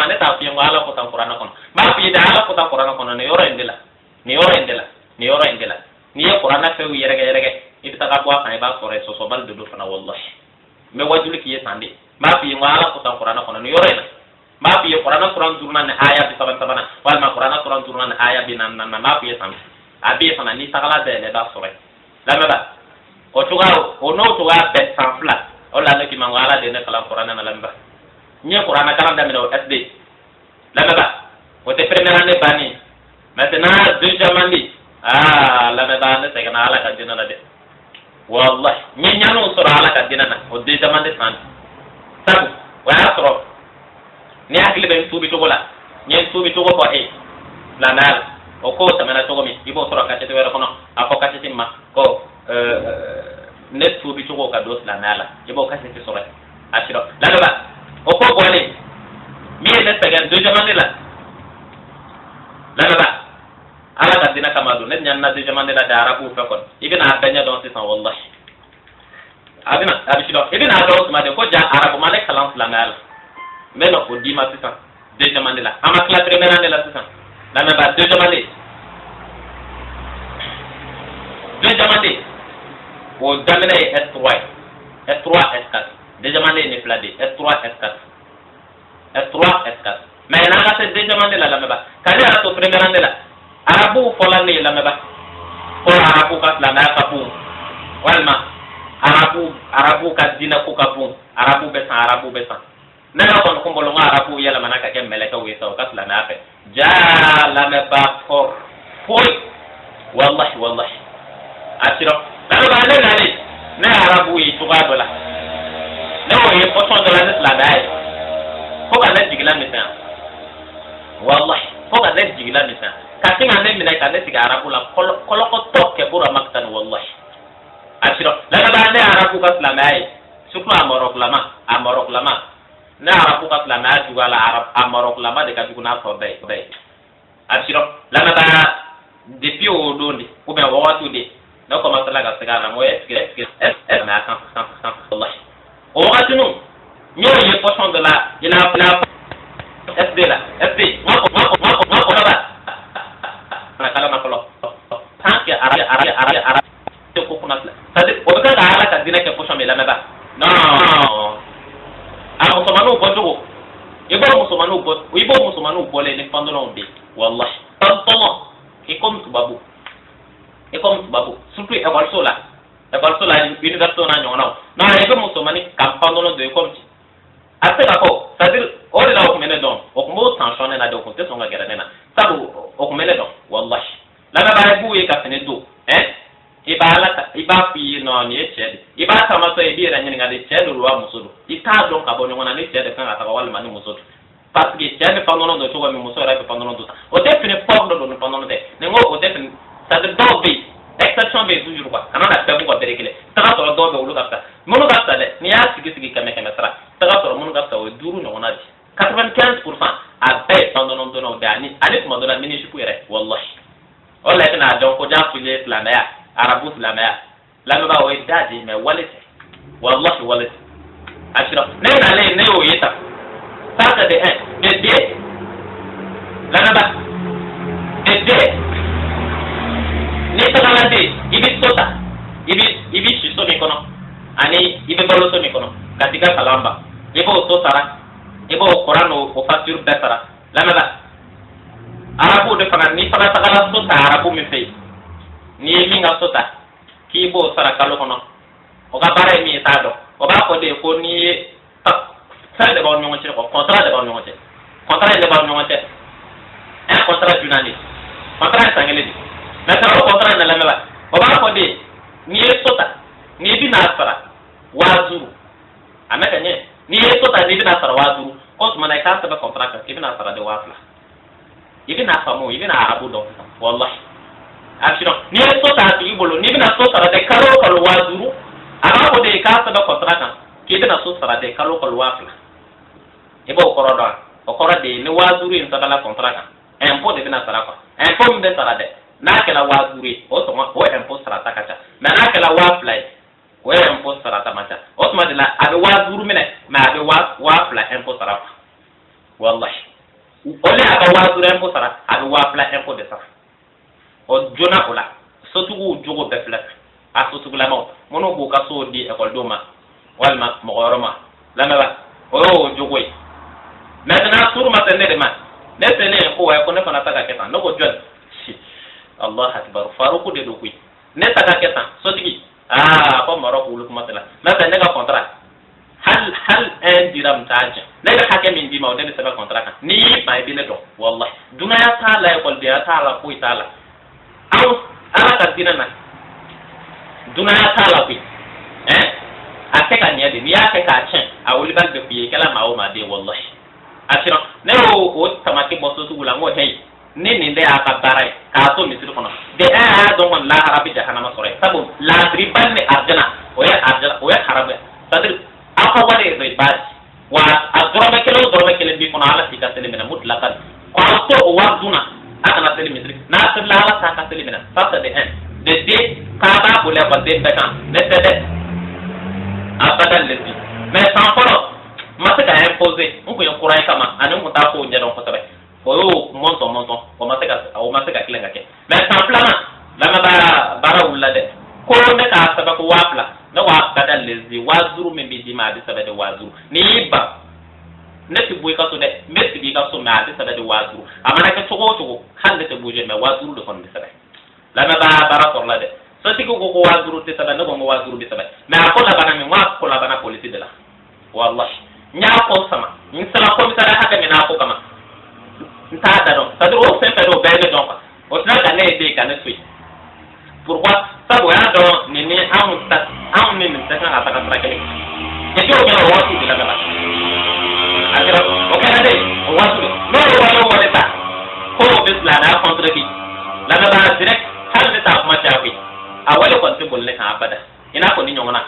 ne ta fi wala ko tan qur'ana kono ba fi da ala ko tan qur'ana kono ne yoro indela ni yoro indela ni ye qur'ana fe wi yerege ibta ka bwa kan ba sore so bal do fana wallahi me wajulu ki yesande ma fi wala ko tan qur'ana kono ni yoro ina ma fi qur'ana quran durna ne aya bi sabana wal ma qur'ana quran durna ne aya bi nan ma fi yesam abi fana ni sagala de le ba sore la me ba o tuga o no tuga bet sans fla o la ne ki man wala de ne kala qur'ana na lamba ni qur'ana kala da me no sd la me ba o te première année bani maintenant deuxième année la me ba ne se kana ala ka dina na de wallahi ni nyano sura ala ka dina na o deuxième année san sabu wa asro ni akili ben tubi to gola ni tubi to ko e la nal o ko tamana to mi ibo sura ka te wera kono afo ka te ma ko ne tubi to ko ka dos la nala ibo ka te sura ashiro la ba o ko bole mi ne tagan deuxième année la ba ala ka dina kama do ne nyanna deuxième année la dara ko fe kon ibina adanya don c'est sans wallahi abina abishiro ibina do ma de ko ja arabu male kalam la nala mais non au dima c'est ça deuxième année la ama la première année la c'est ça la me ba deuxième année au damene S3 S4 deuxième année ne fladé S3 S4 mais na ga c'est deuxième année la me ba kali ala to première année la arabu folane la me ba ko arabu ka la na ka bu walma arabu ka dina ko ka bu arabu besan na ko ko mbolo arabu yala manaka ke meleka we so ka la na fe ja la me ba for foi wallahi atiro la ba ne na arabu yi to ga dola ne o ye poton dola ne la dai ko ga ne digila mi tan wallahi ko ga ne digila mi tan ka tinga ne mi na ka ne tiga arabu la kolo ko tokke bura maktan wallahi atiro la ba ne arabu ka la mai sukma amorok lama na arabu ka la mai juga la arab amorok lama de ka duguna so be atiro la ba depuis au dondi ou bien watu de no commence la ga segala mo na kan wallahi o watu no nyo ye poson de la ila SD ba na kala na kolo tanke ara ko kuna c'est o ga ala ka dina ke poson me la me ba non a musulmanu ko dugo ibo musulmanu ko le ni pandolo be wallahi tantomo e comme babu surtout école sola université na nyona na ebe musulmani campano de comme ate la ko c'est-à-dire o la ko mene don o ko tension na de ko te songa gera na sabu o ko mene don wallahi la ba bu e ka tene do iba fi no ni echede iba kama so e bi ra nyinga de chede ruwa musudu ita don ka bonyo na ni chede kan ata wala mani musudu parce que chede pandolo do to wa mi musora pe pandolo do o te fini pordo do pandolo de nengo o te fini c'est-à-dire do bi exception be toujours quoi kana na pe ko berekele tara to do be ulu kapta monu kapta de ni ya sigi kame sara tara to monu kapta o duru no na 95% a be pandolo do no dani ali ko do na mini shipure wallahi wala kana don ko ja fili la ya arabu islamaya la ba wa dadi me walite wallahi walite ashra ne o yeta saka de la ba de ne ta la de ibi sota ibi shiso Qur'an ibo to sara ibo Qur'an o fasir da sara lamaba arabu de fana ni fana tagala so ta arabu mi fe ni mi nga so ta ki bo sara kalo kono o ga bare mi ta do o ba ko de ko ni ta sa de ba nyongo ci ko contrat de ba nyongo ci contrat de ba nyongo ci un contrat journaliste contrat sangele di mais ça o contrat na lamaba o ba ko de ni so ta ni bi na sara wazuru ameka nye ni so ta ni bi na sara wazuru ko tuma na ka sa ba contrat ka bi na sara de wafla ibi na famo ibi na arabu do wallahi ashiro ni so ta ti ibolo ni bi na so sara de kalo kalo wazuru aba ko de ka sa ba contrat ka ki bi na so sara de kalo kalo wafla ibo korodo o koro de ni wazuru in sala contrat ka impôt de bi na sara ko impôt de sara de na kala wazuru o to ma o impôt sara ta kacha mais na kala wafla o impôt sara ta macha o to ma de la abi wazuru mine ma abi wafla impôt sara wallahi ole aba wazuru impôt sara abi wafla impôt de sara o jona ola sotugu jogo be fla a sotugu la mo mono bu ka so di école doma walma mo goroma la maba o jogo yi maintenant sur ma tene de ma ne tene ko wa ko ne fana taka ketan no ko jon Allah akbar faruku de do kuy ne taka ketan sotugi ko maro ko lu kuma tala na ta ne ga contrat hal un dirham taja ne ga hake min di ma de sa contrat ni ba bi ne do wallahi duna ya ta la école de ta la ko itala aw ala ka dinana duna ya ta la bi ake ka nyade ni ake ka chen a woli bal de piye kala ma o ma de wallahi asiro ne o tamati boso tu gula ngo hey ni nde aka barai ka to misir kono de a don on la arabi jahannama sore sabu la riban ni arjana o ya harabe sadir aka wade ribat wa adrobe kelo bi kono ala tika tele mena mutlaqan ko to o warduna aka na tele misir na tele ala ta ka tele mena ça de un de ka ba bole ba de bekan ne tele abadan lezi mais sans foro masa ka imposer on ko yokura kama anu muta ko njado ko tabe o monton o masa ka kilenga ke mais sans plan la ma bara wala de ko ne ka saba ko wapla na wa badal lezi wazuru me bi di ma di saba de wazuru ni ba ne ti buy ka so de metti bi ka so ma di saba de wazuru amana ka togo hande te buje me wazuru de kon di saba la ma bara ko la de so ti ko wazuru te saba ne ko mo wazuru bi saba mais ko la bana mi wa ko la bana police de la wallahi nya ko sama in sala ko mi sala haka mi na ko kama nta da no sadu o se pero bebe donc o tna da ne de kan tui pourquoi sabu ya do ni am ni ta kan ata kan rakele e jo ga o watu de la ba akira o kana de o watu no o wala ta ko bis la na contre bi la ba direct hal de ta ma ta wi a wala ko te bolle kan abada ina ko ni nyongona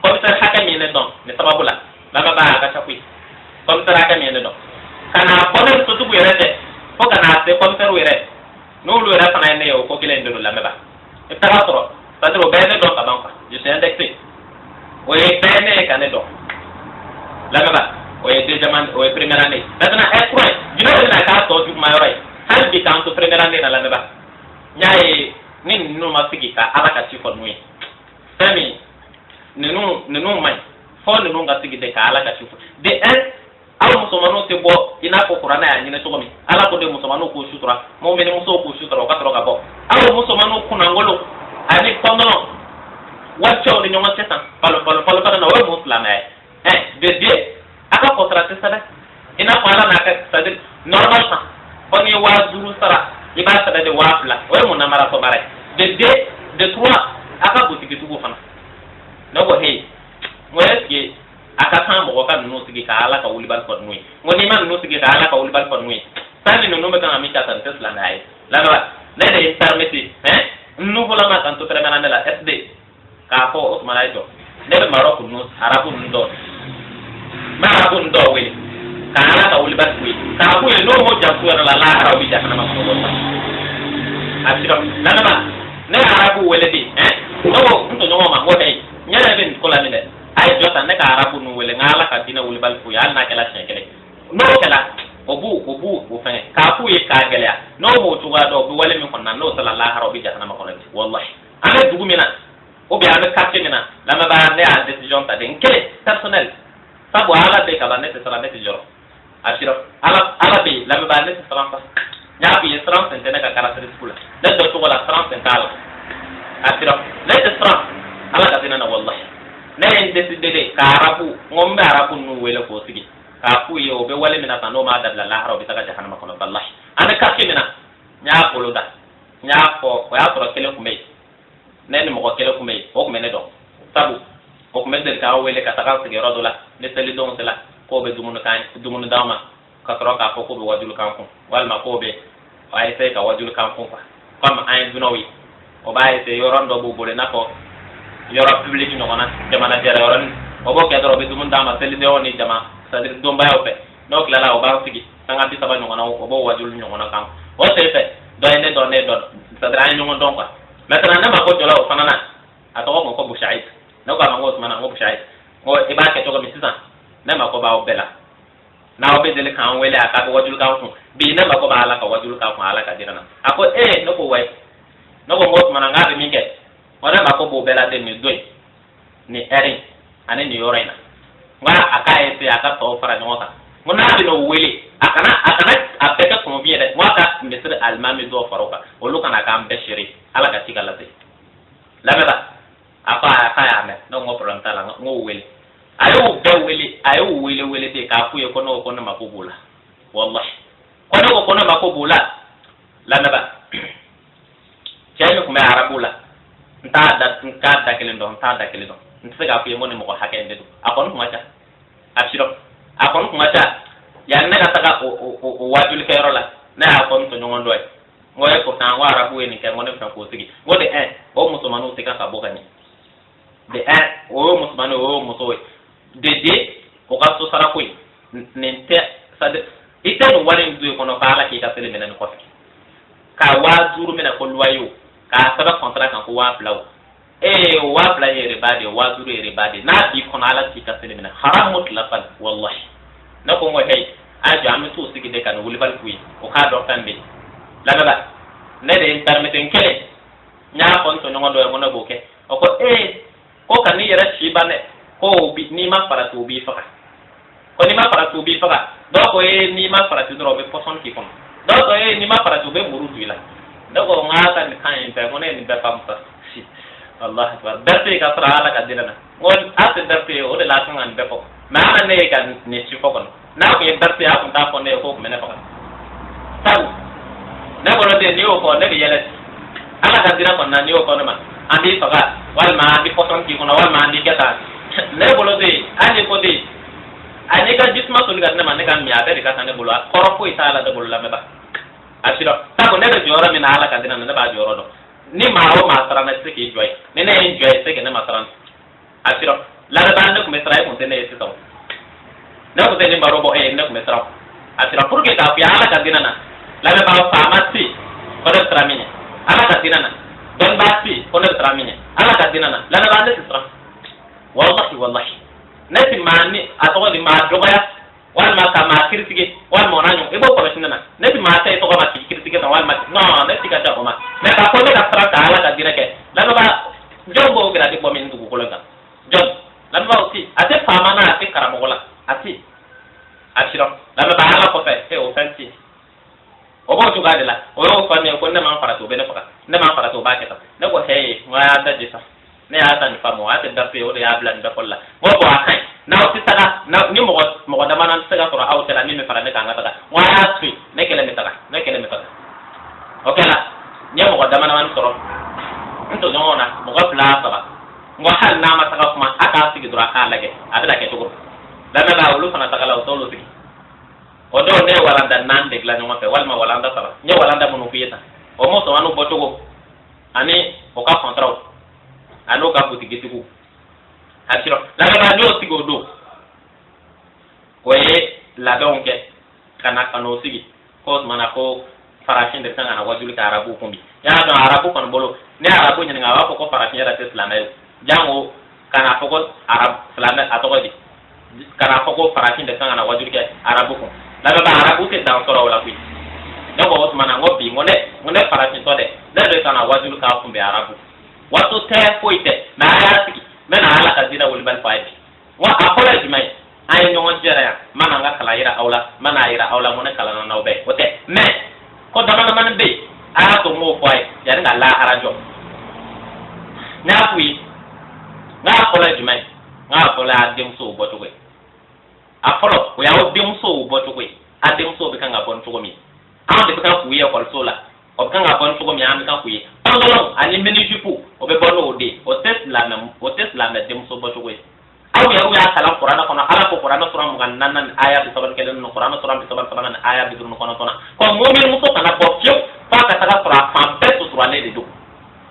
ko mi sala haka mi ne don ni sababu la lama ba ga chakui comme ça ka mi ne do kana bonen to tubu yerete ko kana se comme ça were no lu era fana ne ko kile ndo lama ba e tara tro patro bene do ka banka je sais indexé o e bene ka ne do lama ba o e deuxième année o e première année maintenant est point dina na ka to ju mayorai hal bi kan to première année na lama ba nyai ni no ma fiki ka ala ka ci ko nui sami nenu mai fo nenu nga sigi de ka ala ka shufu de un aw musomano te bo ina ko qur'ana ya nyine so mi ala ko de musomano ko shutura mo meni muso ko shutura ka tro ka bo aw musomano kuna ngolo ani tono wacho de nyonga setan palo pa na wo muslima de aka ko tra tsada ina ko ala na ka sadi normal sa oni wa zuru sara iba sada de wafla wo mo na mara so bare de trois aka butiki tugo fana no go hey mo eske aka tan mo ka no sigi ka ala ka wuli bal ko nui ngoni man no sigi ka ala ka wuli bal ko nui tani no be kan ami ta tan tesla nai la ba ne de permeti no vola ma tanto per manande la sd ka ko o malai do ne be maroko no arabu ndo we ka ala ka wuli bal ko ka ko no mo ja ko la arabu ja kana ma ko asira la ba ne arabu wele di no nto no ma mo dai nyala ben ko la mine ay jota ne ka arabu no wele ngala ka dina wuli bal fu ya na kala chekele no kala obu fa ka fu e ka gele no mo tuga do bi wale mi konna no sallallahu alaihi wasallam ko wallahi ane dugu mina o bi ane ka mina la ma ba ne a decision ta den kele personnel sabu ala be ka banne sara ne joro asiro ala be la be banne sara fa nya bi sara sen tene ka karasere skula da do to wala sara sen kala asiro ne sara ala ka tinana wallahi ne de ka arabu ngombe arabu nu wele ko sigi ka fu yo be wale mina tano ma da la haro be ta jahannama kono wallahi ana ka kimina nya poloda nya ko ya to kele ku me ne mo ko kele ku me o ku me ne do sabu o ku me de ka wele ka ta ka sigi rodola ne tele don sela ko be dumunu dama ka tro ka ko be wajul kan ko wal ma ko be ay se ka wajul kan ko comme ay dunawi o baye se yorondo bo bole nako yoro public no wana jamana jere yoron o bo ke dro be dumun dama tele de woni jama sadir do bayo pe no kala o ba sigi tanga bi saba no wana o bo wajul no wana kan o se do ne do sadra ay no don kwa metana na ma ko jola o fanana atoko ko bu shaid no ka mango mana ngo bu shaid ngo e ba ke to ko misisan na ma ko ba o bela na o be dele kan wele aka ko wajul kan ko bi na ma ko ba ala ka wajul kan ko ala ka dirana ako no ko wai no ko ngo mana ngabe mi ke ona ma ko bo bela de ni doy ni erin ane ni yorena ngara aka ese aka to fara nyota ngona bi no wele akana apeka ko bi de waka misir almami do faroka o lu kana kam beshiri ala ka tigala te la meta aka ya me no ngo pronta la ngo wele ayo wele te ka fu ye kono makubula wallahi kono makubula la meta jaye ko me arabula nta da kelendo nta ga fu ye ngone mo ko hakende do akon ko macha abshiro akon ko macha ya ne ka taka o wajul kero la na akon to ngondo ay ngoy ko tan wa arabu ni ke ngone fa ko sigi ngode o musumanu tika ka bokani de o musumanu o musoy de o ka so sara koy nente sade ite no wani ndu ko no kala ki ka sele menen ko ka wa zuru mena ko luwayo ka saba contrat kan ko wa plawo wa playe rebade wa zuru rebade na bi ko na ala ki ka sele menen haram mutlaqan wallahi na ko ngo hey ajo ami tu sigi de kan wuli bal kuyi o ka do tambe la baba ne de permeten kele nya ko to ngo do ngo boke o ko ko kan ni yara shi bane ko bi ni ma para tu bi faka ko ni ma para tu bi faka do ko ni ma para tu do be poson ki kon do ko ni ma para tu be muru tu ila do ko ngata ni kan en pe ngone ni be pampa si Allah akbar darte ka tra ala ka dilana ngon ate darte o de la kan an be ko ma ne ka ni si fokon na ko darte a ko ta ko ne ko mena faka taw na ko de ni o ko ne be yele ala ka dina ko na ni o ko ma andi faka wal ma andi poson ki ko wal ma andi keta ne bolo de ani ko de ani ka jisma to liga ne ma ne kan mi ade ka tane bolo ko ita ala de bolo la me ba asiro ta ko ne de jora mi na ala ka dina ne ba joro do ni ma o ma tara na se ki joy ne ne enjoy se ke ne ma tara asiro la ba ne ko me tara ko ne se to ne ko de ni baro bo ne ko me tara asiro pour que ka fi ala ka dina na la ba fa ma si ko de tara mi ne ala ka dina na don ba si ko ne tara mi ne ala ka dina na la ba ne se tara wallahi nati mani atoko di ma dogaya wal ma ka ma kirtige wal mo nanyo e bo ko sinana nati ma tay to ko ma kirtige wal ma no nati ka ta o ma na ka ko da tra ka ala ka direke la ba jombo gra di ko min du ko la jom la ba uti ate fama na ate karamo la ati ashiro la ba ala ko fe o fanti o bo to ga de la o yo fa me ko ne ma fara to be ne fa ne ma fara to ba ke ta ne ko hey wa da jisa ne ya tan famo ate da pe o de ya blan da kolla mo bo akai na o titaga na ni mo da manan tsaga to aw tela ni me fara ne ka ngata wa ya tri ne kele me taga o kala ni mo da manan soro nto jona mo ga pla saba mo hal na ma taga kuma aka sigi dura ka lage abila ke tugo da na la lu fana taga la o tolo sigi o do ne walanda nan de gla nyoma pe walma walanda saba ni walanda mo no kuyeta o mo to anu botogo ani o ka contrat ano ka butigi tiku asiro la ba no sigo do ko la donke kana kano sigi ko mana ko farashin de tanga na wajuli ka arabu kumbi ya do arabu kon bolo ne arabu nyanga wa ko farashin da islamai jango kana ko arab islamai atoko di kana ko farashin de tanga na wajuli ka arabu ko la ba arabu ke dan soro wala ku no ko mana ngobi ngone farashin to de kana wajuli ka kumbi arabu wato te foite na ayati mena ala kadina wal bal faidi wa akola jimai ay ñoo jere mana nga kala ira awla mo ne kala na nawbe wote mais ko dama man be a to mo foy ya nga la harajo ñafuyi nga ko la jumay nga ko la dem so boto we a folo ko ya dem so boto we a dem so be kanga bon to mi a de ka ku ye ko so la o kanga bon to mi am ka ku ye pangalo ani meni jupu o be bono ode o tesla na dem so boto we aw ya kala qur'ana kono ala ko qur'ana sura mo gan nan aya bi saban kelen no qur'ana sura bi saban aya bi dun kono tona ko mu'min muso kana ko fiu fa ka taga sura fa betu sura le do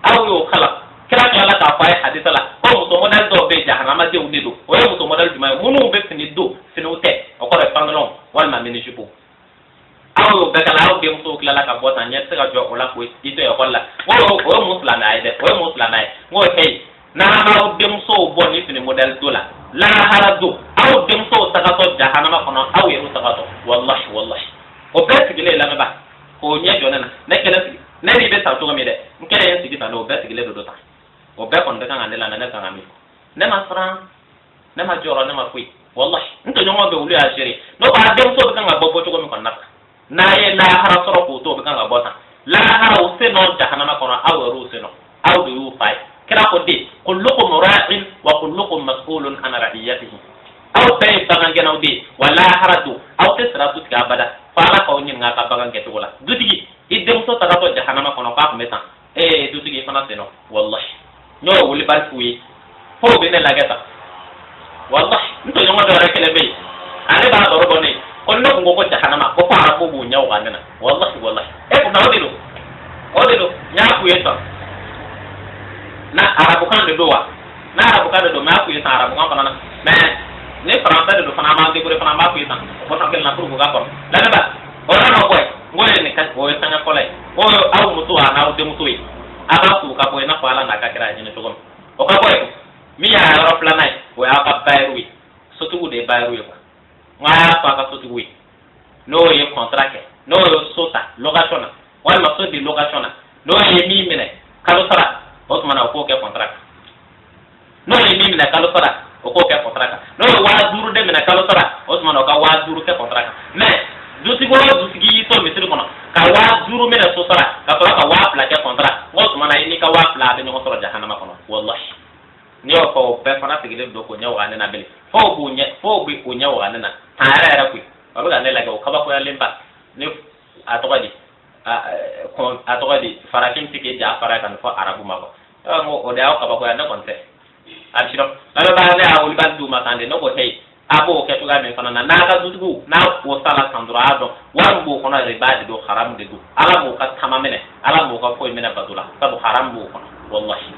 aw yo kala kira kala ka fa hadith la ko muso modal do be jahannama de udido o yo muso modal juma munu be fini do fini ute o ko re pangalon wal ma mini jupo aw be kala aw be muso kala ka bota nyet ka jo ola ko ito e kolla o muslim ay de o muslim ay ngo hey na ha dem so boni fini model dola la haradu aw dem so tagato jahannama kono aw yeru tagato wallahi o bet gele la ba ko nye jona na kele na ni be ta to mi de nkele yen sigi ta no bet gele do ta o be kon de kan andela na kan ami ne ma fran ne ma joro ne ma kui wallahi nto nyongo be ulu ashiri no ba dem so kan ga bobo to ko mi kon na ye la hara soro ko to be kan ga bota la hara o se no jahannama kono aw yeru se no aw do you fight kira ko de kullukum ra'in wa kullukum mas'ulun an ra'iyatihi aw bay bagan genaw de wala haratu aw tesratu ka bada fala ko nyin nga ka bagan geto wala dutigi idem so tagato jahannama kono ka ko metan dutigi fana seno wallahi nyo wuli bar fuyi fo be ne lageta wallahi nto nyongo do rekele be ale ba do robone kon no ngo ko jahannama ko fara ko bu nyaw ganena wallahi ko nawdilo odilo nya ku yeta na arabu kan de dowa na arabu kan de do ma ku yeta arabu kan fana mais ne français de do fana ma de ko fana ma ku yeta ko tan kel na pour ga ko la ba ora no boy ngoy ne ka o tanga ko lay o aw mutu ana o de mutu yi aba ku ka boy na fala na ka kira ni to ko o ka boy mi ya ro planai o ya ka bayru so tu de bayru ko ma pa ka so tu wi no ye contract no yo sota location wal ma so di location no ye mi mine kalo sara Osmana ko ke contract no ye mi na kalo sara o ko ke contract no wa duru de na kalo sara Osmana ka wa duru ke contract mais duti to mi sir kono ka wa duru me na so sara ka to ka wa pla ke contract Osmana ni ka wa pla de no so jahannama kono wallahi ni o ko pe fana tigile do ko nyawa ne na bele fo bu ko nyawa ne na ara ku ba ga ne la ko ka ba ko ya lemba ni atogadi farakin tike ja fara kan fo arabu mako ngo o da ka ba ko ya na konte ashiro la ba ne a wul bandu makande no ko hey abo ke to ga me fana na ga dutu na ko sala sandura do wa bu ko na riba do haram de do ala bu ka tamamene ala bu ka ko mena badula sabu haram bu ko wallahi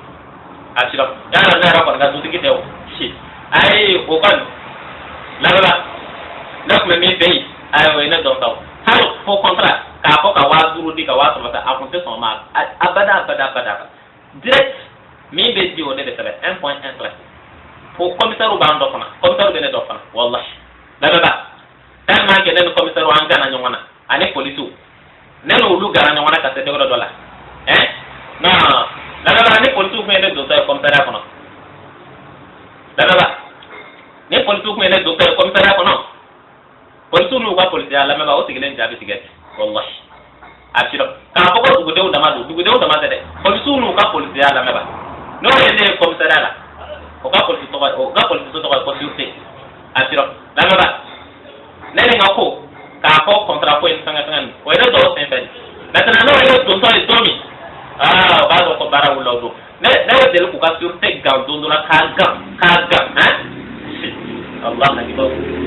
ashiro ya na ra ko ga dutu ki tew shi ai o kan la nak me me be ai we na do taw har fo contrat ka fo ka wa duru di ka wa so mata a konte so ma abada direct mi be di o de tele 1.1 fo commissaire ba ndo fana commissaire be ne do fana wallahi la tan ma ke ne commissaire an gana nyongana ane police ne no lu gara nyongana ka te de dola na la ne police ko ne do ta commissaire kono la ne police ko ne do ta commissaire kono police no wa police ala me ba o tigelen jabi tiget wallahi ashiro ka ko dugu de dama de police no ka police ala me ba no ne commissaire ala o ka police to ko siute ashiro la me ba ne ngako ka ko kontra ko en sanga o ere do sen fen maintenant no ere do so isomi ba do ko bara wulo do ne de ku ka siute ga do la ka ga Allah na kibo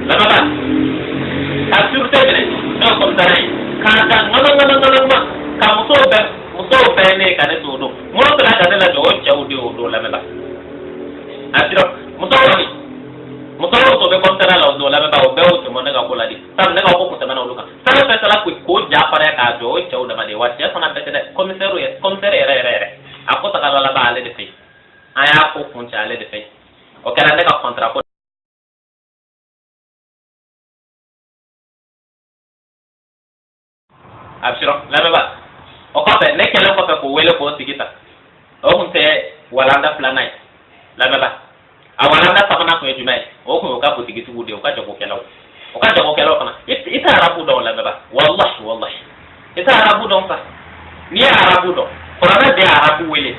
la me ba asur tebene no komtarai kada ngana ma ka muso be ne ka ne todo mo to la kada la do chaudi o do la meba asiro muso to be komtara la do la meba o be o to mo ne ka ko la di tam ne ka ko ko mana oluka sana pe sala ko ja para ka do chauda ma de wa ya sana pe de komisaire re akota ka la ba ale de fe aya ko kun cha ale de fe o kana ne ka kontra ko abshiro la baba o ko be ne kele ko ko wele ko sigita o hunte walanda planai la baba a walanda sabana ko ejumai o ko ka butigi tu de o ka jago kelaw kana ita arabu do la baba wallahi ita arabu do fa ni arabu do qur'ana de arabu wele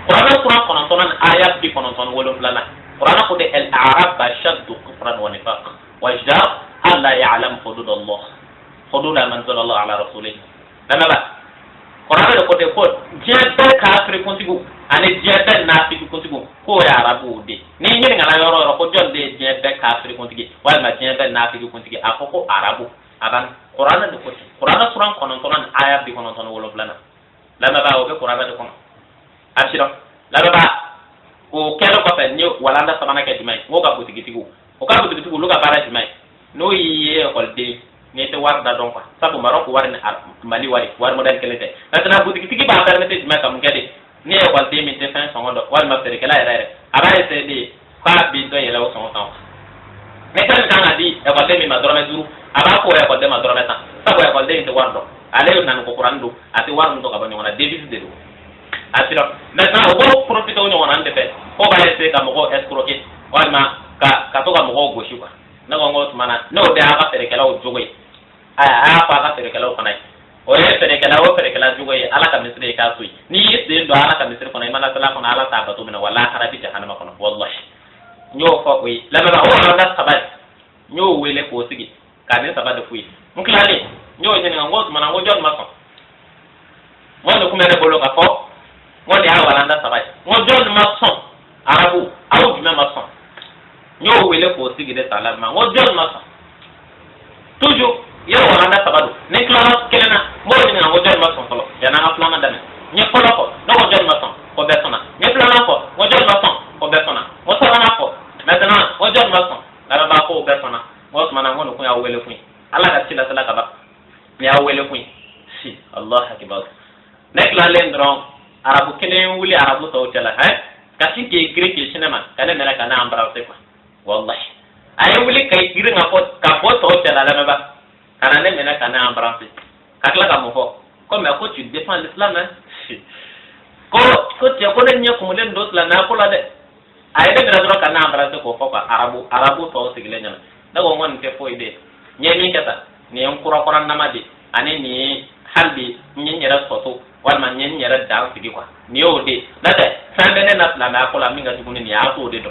qur'ana sura kono tonan ayat bi kono ton wolo plana qur'ana ko de al a'rab ashaddu kufran wa nifaq wa ijda alla ya'lam hudud Allah hudud man sallallahu ala rasulih dama ba qur'ana ko de ko jeta kafir kontigo ane jeta nafi kontigo ko ya arabu de ni ngala yoro ko jonde jeta kafir kontigi wal ma jeta nafi kontigi afoko arabu aban qur'ana de ko qur'ana sura kono tonan ayat bi kono ton wolo plana lama ba o be qur'ana de kono absiro lama ba o kelo ko fe ni walanda sabana ke dimay mo ka butigi tigu o ka butigi tigu luga bara dimay no yi ko de ni te warda don fa sabu maroko warne mali war model kelete natana butigi tigi ba permete dimay kam ngade ni e ko de mi te fin songodo wal ma fere kala ere abare se de fa bi do yela o songo tan ne tan kan adi e ko de mi madrome duru aba ko e ko de madrome tan sabu e ko de te wardo ale nan ko qur'an ati warno ka banyo na devis de do asiro maintenant o profite o nyona ande fe ko ba ese ka mo ko escroquer walma ka to ka mo ko goshi kwa na ngo mana no de aka tere kala o jogoy a pa ka tere kala o kanai o e tere kala jogoy ala ka misre ka sui ni yeste do ala ka misre kona imana tala kona ala ta ba to mina wala harabi jahannama kona wallahi nyo fo wi la ba o anda sabat nyo wele ko sigi ka ne sabat fu muklale nyo je ngo mana ngo jon ma ko mo no kuma ne bolo ka fo mo de awalanda sabai mo jon mason arabu awu juma mason nyo wele ko sigi de salama mo jon mason toujours yo walanda sabadu ne klaro kelena mo ni ngo jon mason tolo yana aflama dame nye kolo ko no mo jon mason ko betona nye plana ko mo jon mason ko betona mo sarana ko maintenant mo jon mason la ba ko betona mo mana ngono ko ya wele fu ala ka tila sala ka ba ya wele fu si allah akbar nek la lendron arabu kelen wuli arabu to tela kasi ke grek cinema kana mera kana ambra te kwa wallahi ay wuli kay gire nga ka to tela la ba kana ne mena kana ambra te kakla ka mo fo comme ko tu défends l'islam ko ti ko ne nyako mo len dos la na ko la de ay de dra kana ambra te ko fo ka arabu to sigle nyana da go ngon te fo ide nyemi kata ni en kura kura namadi ane ni halbi nyera soto walma nyen nyera dal tigi kwa ni ode nata sande ne na na ko la minga tuguni ni ato de do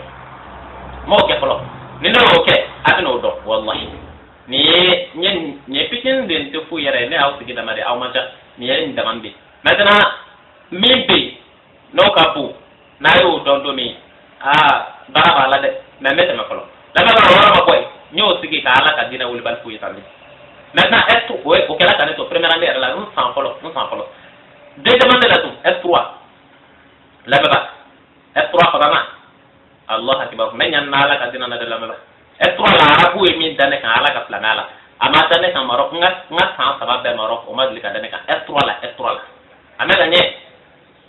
mo ke folo ni no oke atino do wallahi ni nyen nye pitin den te fu yere ne aw tigi damade aw mata ni yen damande maintenant mimbe no kapu na yo do mi baraba la de na meta ma folo la ma wala ma koy nyo tigi ka ala ka dina wul bal fu yitande maintenant est ce que o kala kané to première année la nous sans folo deuxième année là tout S3 la baba S3 fadama Allah akbar men yan nala ka dina na de la baba S3 la arabu e min dane kan ala ka flamala ama dane kan Maroc ngat san sabab be Maroc o madli ka dane kan S3 la ama dane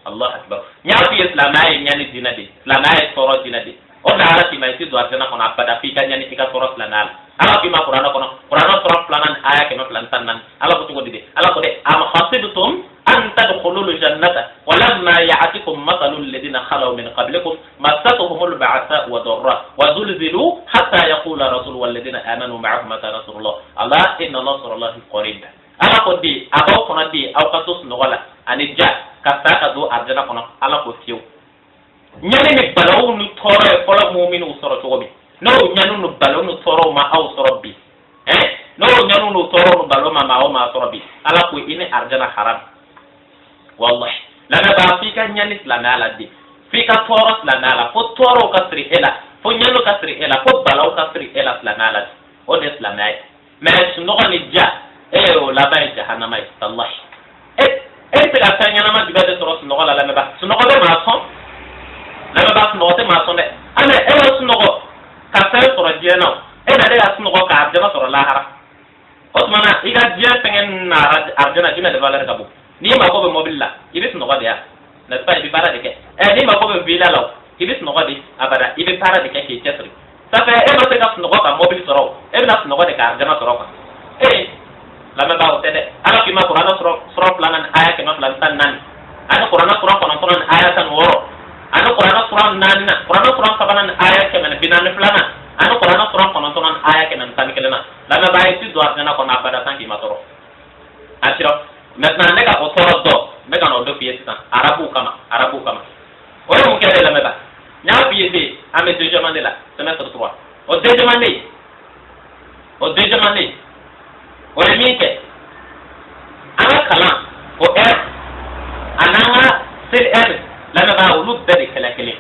Allah akbar nya fi islamay nyani dina de islamay soro dina de o da ala ti mai ti do atena kona pada fi kan nyani tika soro flanal ala fi ma qur'ana soro flanan aya ke no flan tanan ala ko tugo de ala ko de am khasibtum an tadkhulul jannata walamma ya'tikum mathalul ladina khalaw min qablikum massatuhumul ba'sa wa darra wa zulzilu hatta yaqula rasul wal ladina amanu ma'ahu mata nasrullah ala inna nasrallahi qarib ala ko de abaw kono de aw katus no wala ani ja kasta ka do arjana kono ala ko fiyo nyane ne balaw nu tore fola mu'minu soro to bi no nyanu nu balaw nu toro ma aw soro bi no nyanu nu toro nu balaw ma aw ma soro bi ala ko ine arjana haram wallahi lana ba fika nyani islama ala di fika toro islama ala fo toro kasri ela fo nyanu kasri ela fo balaw kasri ela islama ala o de islama ay mais no ni ja o la ba jahannama wallahi te ka tanya na ma diga de toro no la me ba no de ma son la me ba no te ma son de ane no ka sa toro je no na de ga no ka arjana toro la hara osmana iga je tengen na arjana jina de valeur kabu ni ma ko be mobile la ibis no gade ya na pa bi bara de ke ni ma ko be villa la ibis no gade abada ibi para de ke ke tesri sa fe ma te ka no ka mobile soro na no gade ka arjana soro ka la me ba o tede ala ki ma qur'ana soro planan aya ke ma plan tan nan ana qur'ana soro kono tonon aya tan woro ana qur'ana soro nan na qur'ana soro sabanan aya ke men binan plana anu Qur'an sura konon aya kenan tan kelena la me baye ti do arjana ko na bada tan ki matoro atiro maintenant ne ka ko toro do me ka no do fiye tan arabu kama o mo kede la me ba nya fiye de ame de jamande la semestre 3 o de jamande o le mi ke ana kala o ananga sel la me ba ulu de kala kele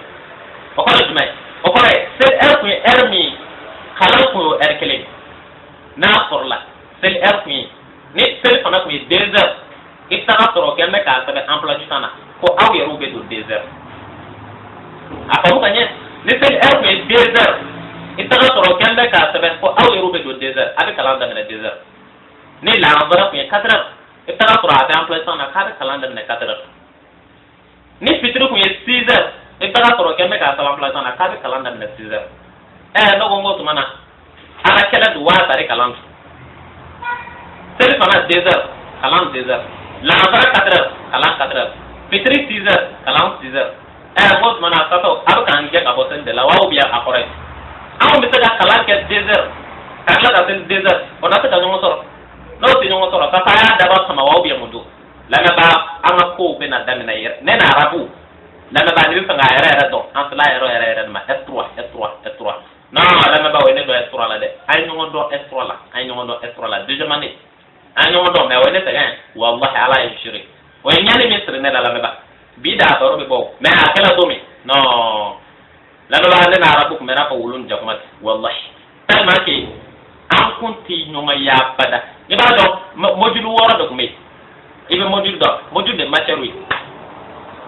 o ko jumay o ko sel ku mi kala ko kele na forla sel ku ni sel fana ku desert itaka toro ke me ka sabe emploi du temps ko aw yeru be do desert apa mu kanye ni sel ku desert itaka toro ke me ka sabe ko aw yeru be do desert abi kala da na desert ni la ngara ku 4 itaka toro ata emploi du temps na ka kala da na 4 ni fitru ku 6 itaka toro ke me ka sabe emploi du temps na ka kala da na 6 no gongo to mana ana kala duwa tare kalam sel fana desert kalam desert la ngara 4 kalam 4 fitri 6 kalam 6 mo mana tato abu kan je ka bosen de la wa biya akore aw mi taga kalam ke desert kala ka sel desert ona ta no soro no ti no soro ta ya da ba sama wa biya mundu la na ba anga ko be na dan na yer ne na arabu la na ba ni fa nga yere do an la yere ma S3 non la na ba we ne do S3 la de ay no do S3 la déjà mané ay no do me we ne ta gan wallahi ala yushrik we nyani misri ne la ba bida baro be bo me akala do mi non la na ba ne na arabu ko me na ko wulun jakumat wallahi tellement que an kunti nyoma ya pada iba do module woro do ko me ibe module de matière wi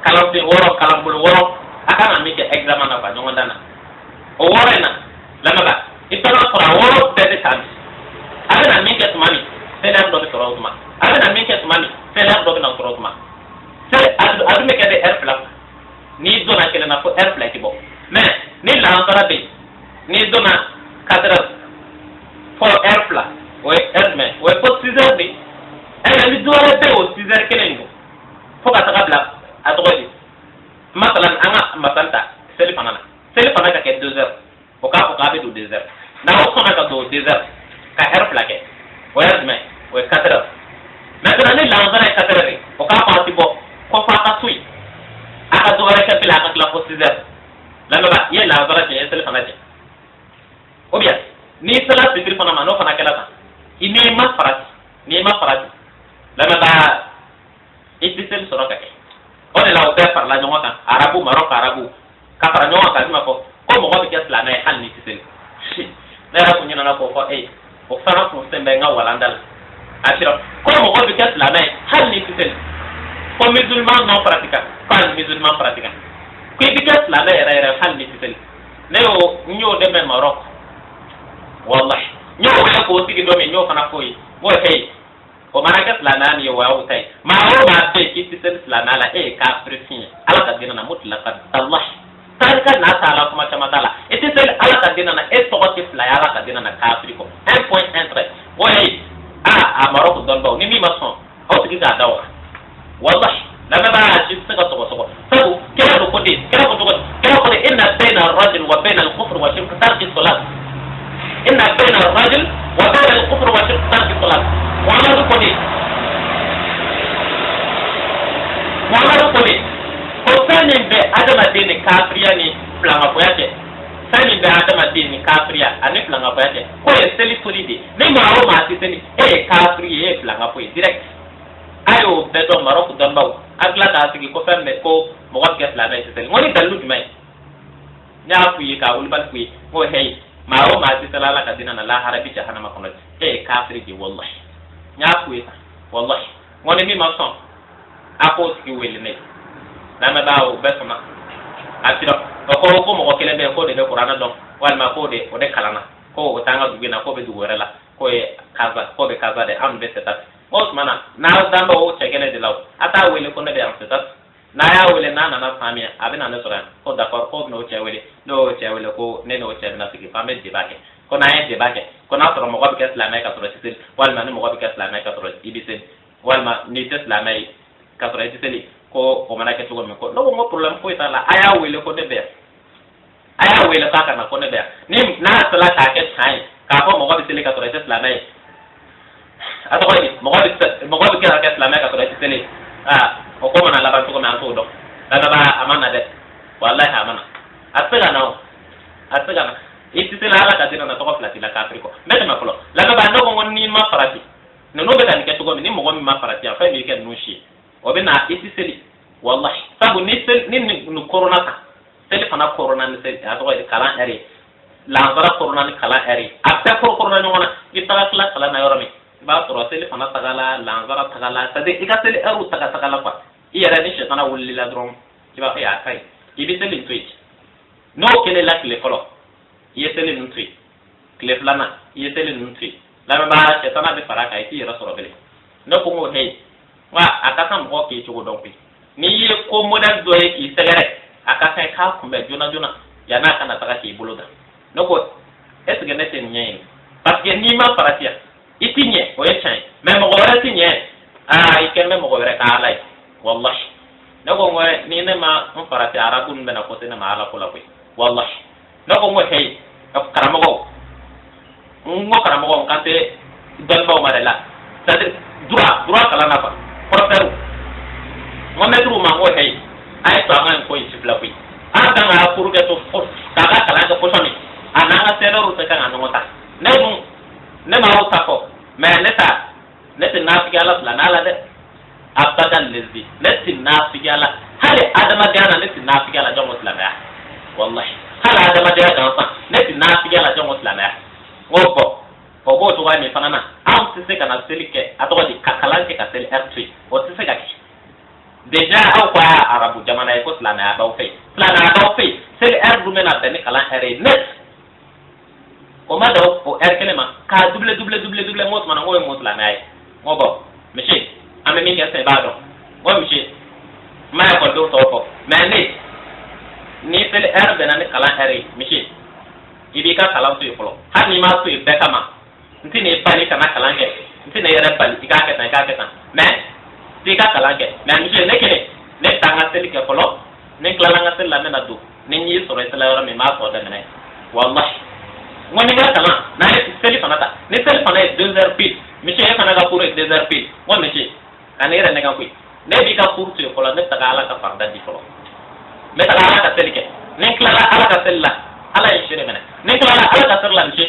kalam te woro kalam bul woro akana mi ke examen na ba nyoma dana o woro na lama ba itana qura woro de tan agana mi ke tumani sedam do to rotuma agana mi ke tumani sedam do na to rotuma se adu me ke de air flat ni do na kele na ko air flat bo mais ni la antara be ni do na kadra for air flat we air me we ko 6 heures bi ene ni do la be o 6 heures kele ngo fo ka ta bla atogodi masalan anga masanta seli panana ka ke 2 heures o ka be do desert na o sona ka do desert ka air plaqué o air me o 4 heures maintenant ni lanzara 4 heures o ka pa tibo ko fa ka sui aka do re ka pila ka la ko 6 heures la ba ye lanzara je sel fana je o bien ni sala fitri fana ma no fana kala ta ini ma farati la ba itisel soro ka ke o de la o be par la nyoma arabu marok arabu ka para nyoma ka ma ko mo ko ke sala na hal ni tisel na ra ko nyina na ko o fara ko sembe nga walandal atira ko mo ko ke sala na hal ni tisel ko musulman non pratica ko ke sala na era hal ni tisel ne o nyo de me marok wallahi nyo ko tigi do me nyo kana ko yi mo o marakat la nan yo wa utai ma o ma be kiti sel la nala ka prefin ala ka dina na mutlaqan Allah tarika na taala kuma chama taala ite sel ala ka dina na to ko la ala ka dina na kafiri ko 1.13 o a maroko don ba ni mi mason o tigi ga dawa wallahi la ma ba shi saka to ko sabu kira ko de inna bayna ar-rajul wa bayna al-kufr wa shirk tarki salat inna bayna ar-rajul wa bayna al-kufr wa shirk tarki salat Muhammadu kone ko sanin be adama dini kafiriya ni planga boyate sanin be adama dini kafiriya ani planga boyate ko e seli solide ni ma o ma tiseni kafiriye planga boy direct ayo be do marok don baw agla ta sigi ko femme ko mo wat ke planga tiseni ngoni dalu dimay nya fuyi ka ulban fuyi ko hey ma o ma tisala la kadina na la harabi jahannama kono kafiri di wallahi nyakuwe wallahi ngone mi ma son ako ti wele ne na ma bawo besama atiro ko mo ko kele be ko de Qur'an don wal ma ko de o de kalana ko o tanga dugina ko be dugorela ko e kaza de am be setat osmana na damba o chekene de law ata wele ko ne be am setat na ya wele na famia abina ne sora ko d'accord ko no chewele ko ne no chewele na sigi famia de bake ko na ye de bake ko na toro mo ko be islamai ka toro sisil wal ma ne mo ko be islamai ka toro ibisen wal ma ni islamai ka toro sisili ko o mana ke to ko no mo problem ko ita la aya wele ko de be aya wele ka kana ko ne be ni na sala ka ke tai ka ko mo ko bi ka to rete islamai ato ko ni mo ko bi ka islamai ka to rete tele o ko mana laban to ko man to do la ba amana de wallahi amana atsaga na iti tela ala ka dina na to ko flati la ka afriko mete ma folo la ba no ko ni ma farati no be tan ke to ko ni mo mi ma farati fa mi ke no shi o be na iti seli wallahi sabu ni sel ni corona ka seli fana corona ni seli ato ko kala eri la bara corona ni kala eri apta corona ni wona itala kala na yoro mi ba to seli fana tagala la bara tagala tade ikaseli eru tagala kwa iyara ni shetana wulli la drom kiba ya kai ibi seli tweet no kele la kle folo yeseli nutri kle flana yeseli nutri la ba shetana be faraka iti yara soro bele no ko mo hey wa akasa mo ke chugo donpi ni ye ko moda do e ki segere akasa ka kumbe jona ya na kana taka ki buluda no ko esge nete nyen parce que ni ma paratia itinye o yechan me mo gore tinye ikeme mo gore ka alai wallahi no ko ngore ni ne ma mo paratia arabun be na ko tene ma ala kula ko wallahi no ko mo hey karamago kante dolba marela c'est droit kala na ba professeur mo metru ma ngo hey ay to ngan ko sifla ko anda nga pour que to daga kala ko soni ananga sero te kan anu ta ne ma o ta ko me neta na figala la na la de abadan lezi neta na figala hale adama gana neta na figala jomo islamia wallahi hala adama de ga fa neti na figala jongo islamia obo to wa mi fanana am tise kana selike atoko di kakalanke ka sel r3 o tise ga ki deja au kwa arabu jamana ko islamia ba fe sel r rumena tani kala r net o ma do o r kelema ka double mot mana ngoy mot islamia ngobo meshi ame mi ke se ba do wo meshi ma ko do to ko mais ni sel er be na ni kala eri mishi ibi ka kala to yolo ha ni ma to be kama nti ne pali kana kala nge nti ne yere pali ika ka ta me ti ka kala nge me mishi ne kene ne tanga sel ke folo ne kala nga sel la na do ne ni so re sel la me ma so da ne wallahi ngoni ga kala na ne sel fana ta ne sel fana 2 heures pile mishi e fana ga pour 2 heures pile won mishi kanere ne ga ku ne bi ka pour to folo ne ta ala ka farda di folo me ta ala ka selike ne kala ala ka sella ala yishire mena ne kala ala ka serla nche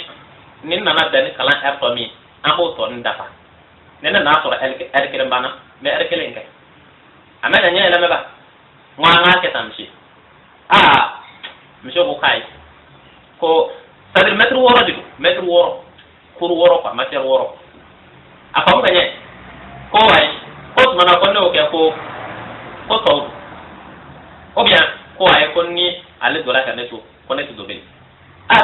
nin nana dani kala ertomi amo to ndafa ne na sura elkere bana me erkele ngai amena nya ele meba ngwa ke tamshi misho ko kai ko sadir metru woro kuru woro pa mater woro apa mo ganye ko ai ko mana ko ne o ke ko to ou bien ko ay ko ni ale dola ka neto ko neto do be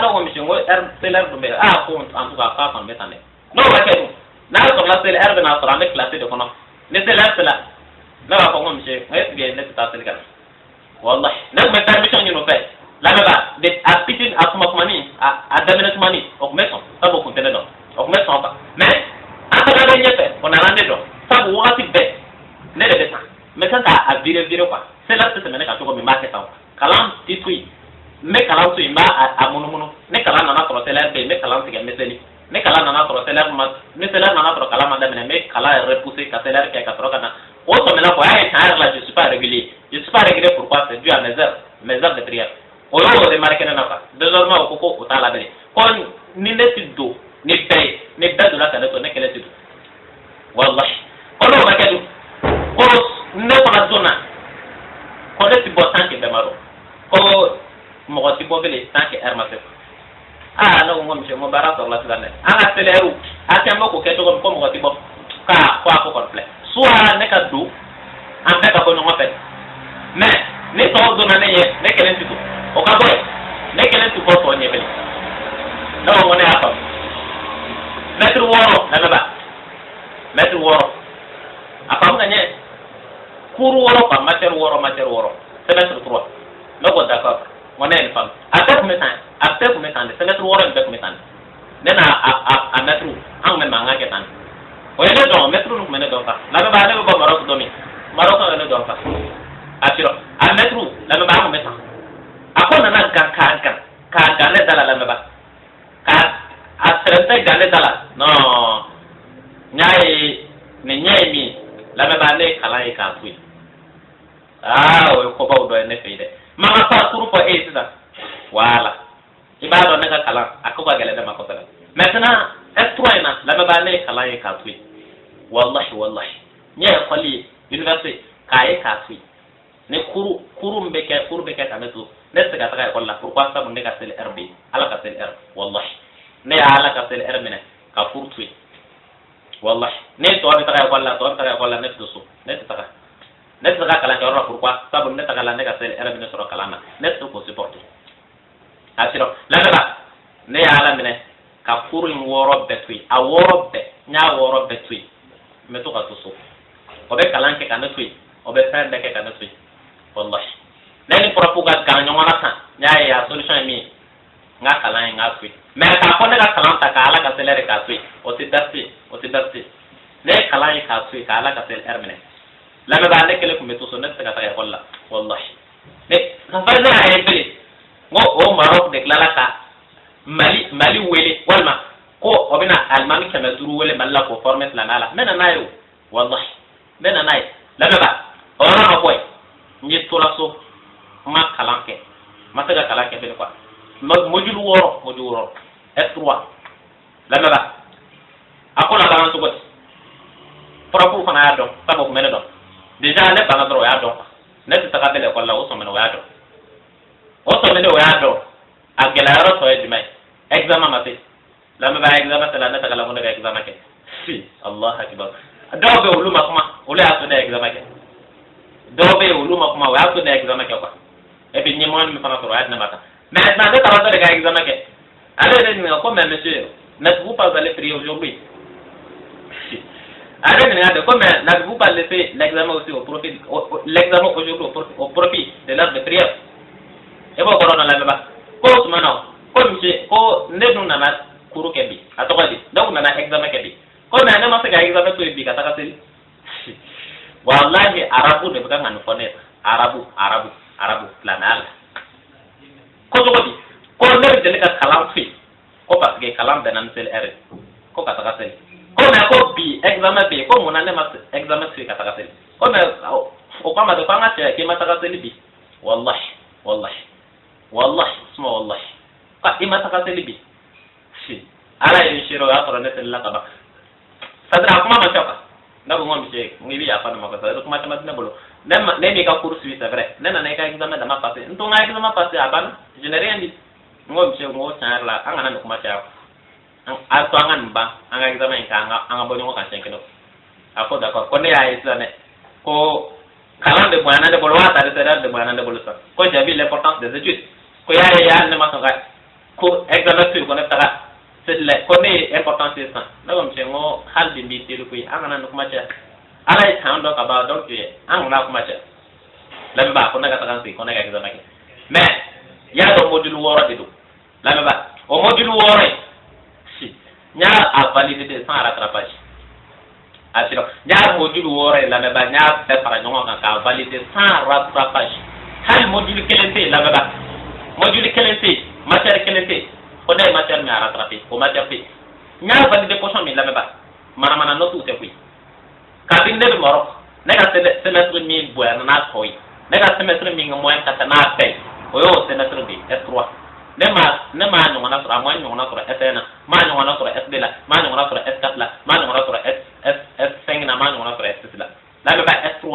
no ko mi ngo seller do be ko en tout cas pas en metane no wa ke na ko la seller be na sura me classé de kono ne seller cela na ko ngom je ngai be ne ta seller wallahi na me permission ni no fe la me ba de apitin asuma mani a damene mani o meso sabo ko tele do o meso ba mais anta ga nyete on a rande do sabo wati be ne de ta me kan ta a vire quoi c'est là que semene ka to ko mi market taw kalam titui me kalam to imba a mono ne kalam na to seller be me kalam tiga meseli ne kalam na to seller ma me seller na to kalam da me kala repousser ka seller ka to kana o to me na ko ay tar la je suis pas régulier pourquoi c'est dû à mes heures de prière o yo de marquer na ka désormais o ko tala be kon ni ne tiddo ni pay ne dadu la kana to ne kele tiddo wallahi ko no ba kedu ko ne ko na zona ko de ti botan ke demaro ko mo ti bobele tanke armate no ngom je mo barato la tane anga teleru atembo ko keto ko mo ti bob ka ko complet soit ne ka do am ka ko no ngopet mais ne to do na ne kelen ti o ka boy ne kelen ti ko to nyebele no ngone apa metru woro na ba metru woro apa ngane kuru woro pa mater woro semestre 3 no ko d'accord ngone en fam atek metan de semestre woro en metan nena a metru ang men manga ketan o yele do metru no mene do ka la ba ne ko marok domi marok ne do ka atiro a metru la ba mo metan akona na ganka ne nyai mi la me ba ne kala e ka tui o ko ba do ne fe de ma ma pa kuru po e sida wala ibado ne ka kala akoba gele de makotala maintenant estoina la me ba ne kala e ka tui wallahi nyai kwali university ka e ka tui ne kuru mbeke kametu ne se ka ta ko la pourquoi ça ne ka sel rb ala ka sel r wallahi ne ala ka sel r mine ka furtui wallahi ne to abi ta ko la ne to so ne ta kala ka ro pourquoi ça ne ta kala ne ka sel r mine soro kala na ne to ko supporter asiro la ba ne ala mine ka furu woro betui a woro be nya woro betui me to ka to so obe kala ke kana tui obe fende ke kana tui wallahi nani propuga kan nyona tan nya ya solution mi nga kala nga tui me ka ko ne ka kala ta kala ka selere ka tui o ti dasti ne kala ka tui kala ka sel ermine la me ba ne kele ko meto so ne ta ka kolla wallahi ne na fa na ay bele ngo o marok de kala ka mali wele walma ko obina almami kama duru wele malla ko formet la nala mena nayo wallahi mena nay la me ba ona ko ni tola so ma kalanke ma taga kalanke be quoi module woro f3 la me ba akola la so got propos fana ya do sabo ko mena do déjà ne bana do ya do ne ta bele ko la o so mena ya do agela ro to e dimay examen mate la me ba examen la ne ta kala mo ne examen ke si allah akbar do be uluma kuma ule aso ne examen ke dobe uluma kuma wa to da examen ke kwa e bi nyimon mi fana to adna mata mais na de tawato de examen ke allez de ni ko mais monsieur n'êtes-vous pas allé prier aujourd'hui allez ni ade ko mais n'avez-vous pas laissé l'examen aussi au profit l'examen aujourd'hui au profit de l'heure de prière e bo corona la ba ko sumana ko monsieur ko nedu nana kuru ke bi atoko di donc nana examen ke bi ko mais na ma se ga examen to bi kata ka sel wallahi arabu de bukan nganu fone arabu la nal ko to bi ko ne de ka kalam fi ko parce que kalam de nan sel er ko kata ka sel ko na ko bi examen bi ko munane ma examen fi kata ka sel ko na o kama de fanga te ke mata ka sel bi wallahi suma wallahi ka imata ka sel bi si ala yin shiro ya toro ne sel la ka ba sadra kuma ma chaka ndago ngom je ngi ya fa na ma ko kuma tama na bolo ne mi ka course c'est vrai ne na ka examen da ma passer nto nga examen passer aban je n'ai rien dit ngom je ngo char la anga na kuma cha a to anga mba anga examen ka anga bonyo ko kan chenkeno ako da ko ne ya isa ne ko kalan de bwana de bolo wa ta de bwana de bolo sa ko jabi l'importance des études ko ya ne ma ko examen tu ko ne ta c'est le connaît important c'est ça là comme c'est ngo hal bi bi tiru kuy angana no kuma cha ala e tan do ka ba donc angana kuma cha la ba ko naga tan si ko naga examen mais ya do module woro de do la ba o module woro si nya a valider sans rattrapage atiro nya module woro la ba nya be para nyonga ka valider sans rattrapage hal module kelente la ba module kelente matière kelente ko day matière mi a rattrapé ko matière fi nya valide question mi la ba mana notu te fi ka binde be moro ne ka semestre mi bo na koy ne ka semestre mi ngo en ka na pe o yo semestre bi S3 ne ma no na sura mo no na sura SN ma no na sura SB la ma no na sura S4 la ma no na sura S5 na ma no na sura S6 la ba S3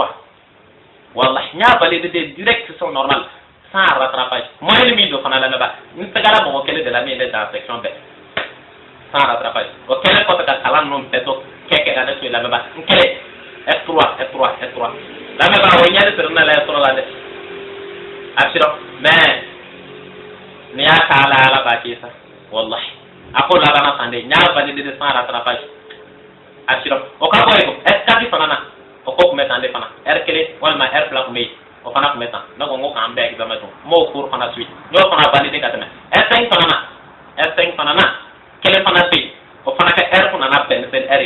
wallahi nya valide direct son normal sans rattrapage moi le mi do fana la ba ni tagala mo kele de la mi de dans section B sans rattrapage o kele ko ta kala no peto keke ga de la ba kele S3 la ba o nya de terna la S3 la de asiro mais ni ya kala ala ba ki sa wallahi ako la bana sande nya valide de sans rattrapage asiro o ka boy ko S4 fana na o ko ko metande fana R kele wala ma R blanc me o fana ko metan na ko ngoko ambe examen to mo cours fana suite no fana validé katana S5 fana na kele fana bi o fana ka R fana na ben sel R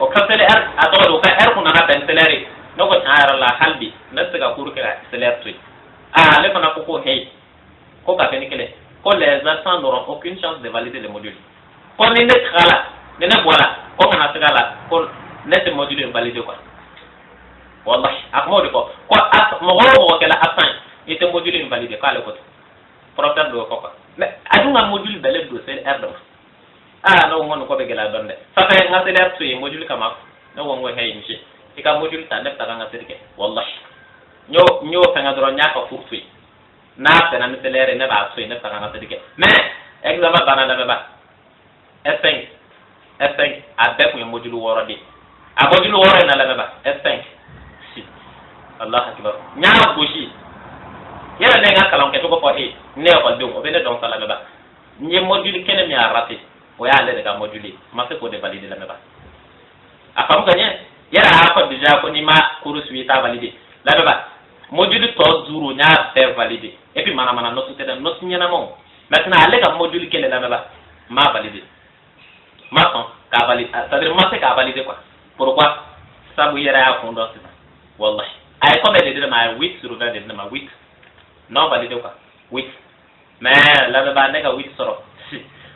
o ka sel R ato ka R fana na ben sel R no ko taara la halbi na se ka cours ka sel R suite le fana ko hey ko ka kele ko les absents n'auront aucune chance de valider le module ko ni ne khala ne bola ko kana tagala ko ne te module validé quoi wallahi akmodi ko mo go kala asan ite module validé kala ko problème do ko mais aduna module bele do c'est erdo no ngon ko be gela donde fa fa ngate der tu module kama no wongo hay mishi ika module ta def ta nga sirke wallahi nyo fa ngadro nyaka fufu na tena mi telere ne ba so ne ta nga sirke mais examen bana da ba S5 a be ko module woro di a module woro na la ba S5 Allah akbar nya goshi yara ne nga kalam ke to ko ne ko do be ne don sala ba nye module kene mi a raté o ya le ga module ma se ko de valider la ba afam ganye yara ko déjà ko ni ma course 8 a valider la ba module to zuru nya be valider et puis mana no te da no sinya na mo maintenant ale ga module kene la ba ma valider ma son ka valider c'est-à-dire ma se ka valider quoi pourquoi ça bu yara ya fondon c'est wallahi ay ko be de ma 8 sur 20 de ma 8 non valider quoi 8 mais la ba ne ga 8 soro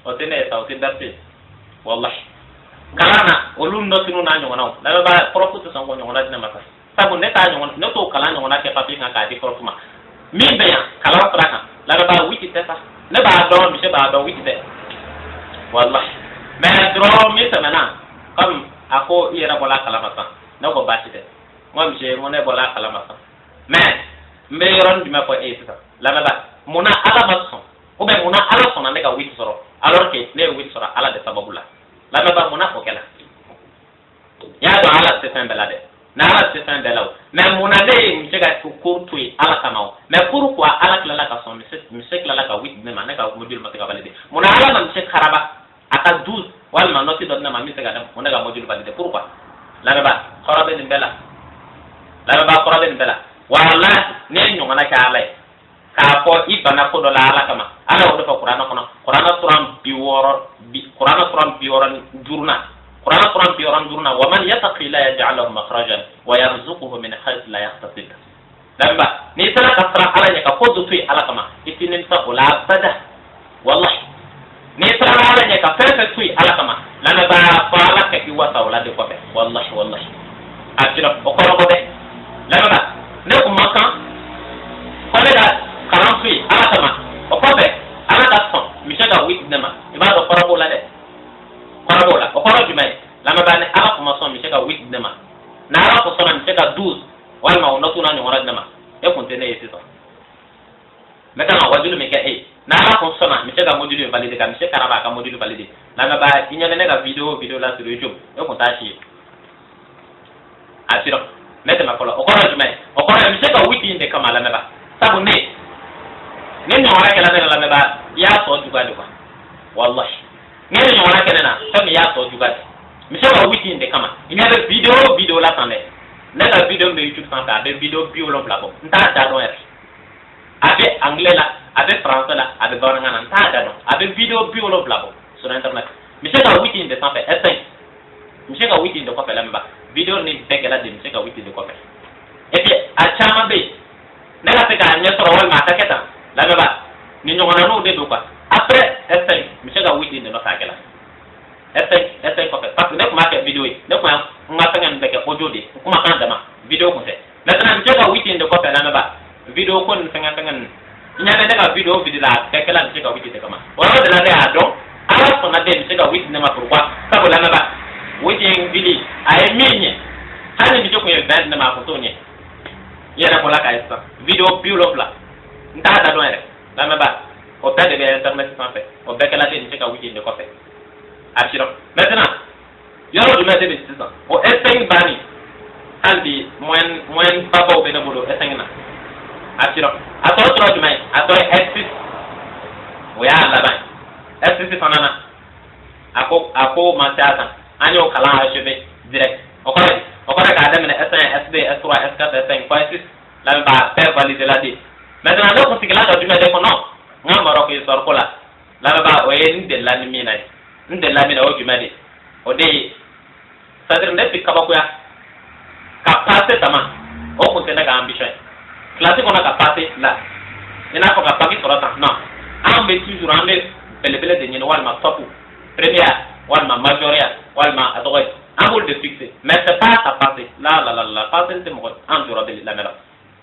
o tene ta o tin dape wallahi kalana olum no tinu na nyona la ba prof to songo nyona dina maka sabu ne ta nyona no to kala nyona ke papi nga ka di prof ma mi be ya kala traka la ba 8 tesa ne ba do mi se ba do 8 de wallahi mais dro mi semana comme ako ira bola kala masa no ko ba de mo mi je mo ne bola kala masa mais me ron di ma ko e tesa la ba mona ala mason ou bien mona ala son ne ga 8 soro alors que les 8 sera ala de sababula la ba mona ko kala ya do ala c'est un belade na ala c'est un belao mais mona le mi ga ko tuyi ala kamao mais pourquoi ala kala ka son mi se kala ka 8 ne ma ne ka module ma ka valide mona ala ma mi se karaba aka 12 wal ma noti do na ma mi se ga dam mona ga module valide pourquoi la ba kharabe ni bela la ba kharabe ni bela wala ne nyongana ka ala ka ko ibana ko do la ala kama ala o do Qur'an kono Qur'an suram biworan jurna wa man yattaqi la yaj'al lahu makhrajan wa yarzuquhu min haythu la yahtasib damba ni tara kasra ala ne ka ko do fi ala kama itinin sa ola bada wallahi ni tara ala ne ka fefe fi ala kama lana ba fa ala ka ki wasa wala de ko be wallahi akira o ko be lana ba ne ko makan ko be da karam fi ala kama o ko be ala ka son mi sega wit nema iba do parabola de parabola o parabola mai lama bane ala ko son mi sega wit nema na ala ko son mi sega 12 wal ma ono tuna nyora nema e ko tene yesi so metana wajulu mi ke na ala ko son mi sega module valide ka mi sega raba ka module valide lama ba inya ne ga video la sur YouTube e ko tashi asiro metana ko o parabola mai o parabola mi sega wit inde kama lama ba sabu ne nyora kala ne la meba ya so jugade kwa wallahi ne nyora kala na tam ya so jugade mi se ba witi inde kama ina be video la tande ne la video me YouTube sans be video bio lo blabo nta da do er abe anglais la abe français la abe boranga na nta da do abe video bio lo blabo sur internet mi se ba witi inde sans fait essaye mi se ba witi inde ko fa la meba video ni bekela de mi se ba witi inde ko fa et puis a chama be ne la fe ka nyesoro wal ma taketa la ba ni nyongona no de do quoi après essaye mi se ga witi de no sakela essaye ko parce que ne ko ma ke video ne ko ma tangan be ke audio de ko ma kan dama video ko se maintenant mi se ga witi de ko fa la ba video ko ni tangan nya ne ga video la ke kala mi se ga witi de kama wala de la de ado ala so na de mi se ga witi de ma pourquoi ça ko la ba witi vidi ay minye hani mi joko ye band na ma ko to nye yera ko la ka esa video bio la nta da do ere la ba o pede be internet sans fait o be kala de ni ka witi de ko fait asiro maintenant yoro du mete be tisa o esen bani andi moyen babo be na bolo esen na asiro ato tro du mai ato S6 o ya la ba S6 fanana ako mantata anyo kala acheve direct o ko ka da mena S1 SB S3 S4 S5 S6 la ba per valider la di maintenant là on sigla da duma de ko non ngam ko sor ko la ba o yen de la mi nay nde la mi na o duma de o de sadr ne fi kaba ko ya ka passer tama o ko tena ga ambition classe ko na ka passer là ina ko ka pagi sorata non am be toujours am be bele de ni wal ma topu première walma majoria walma atoy amul de fixer mais c'est pas ta passé la passé c'est mo enduro de la mera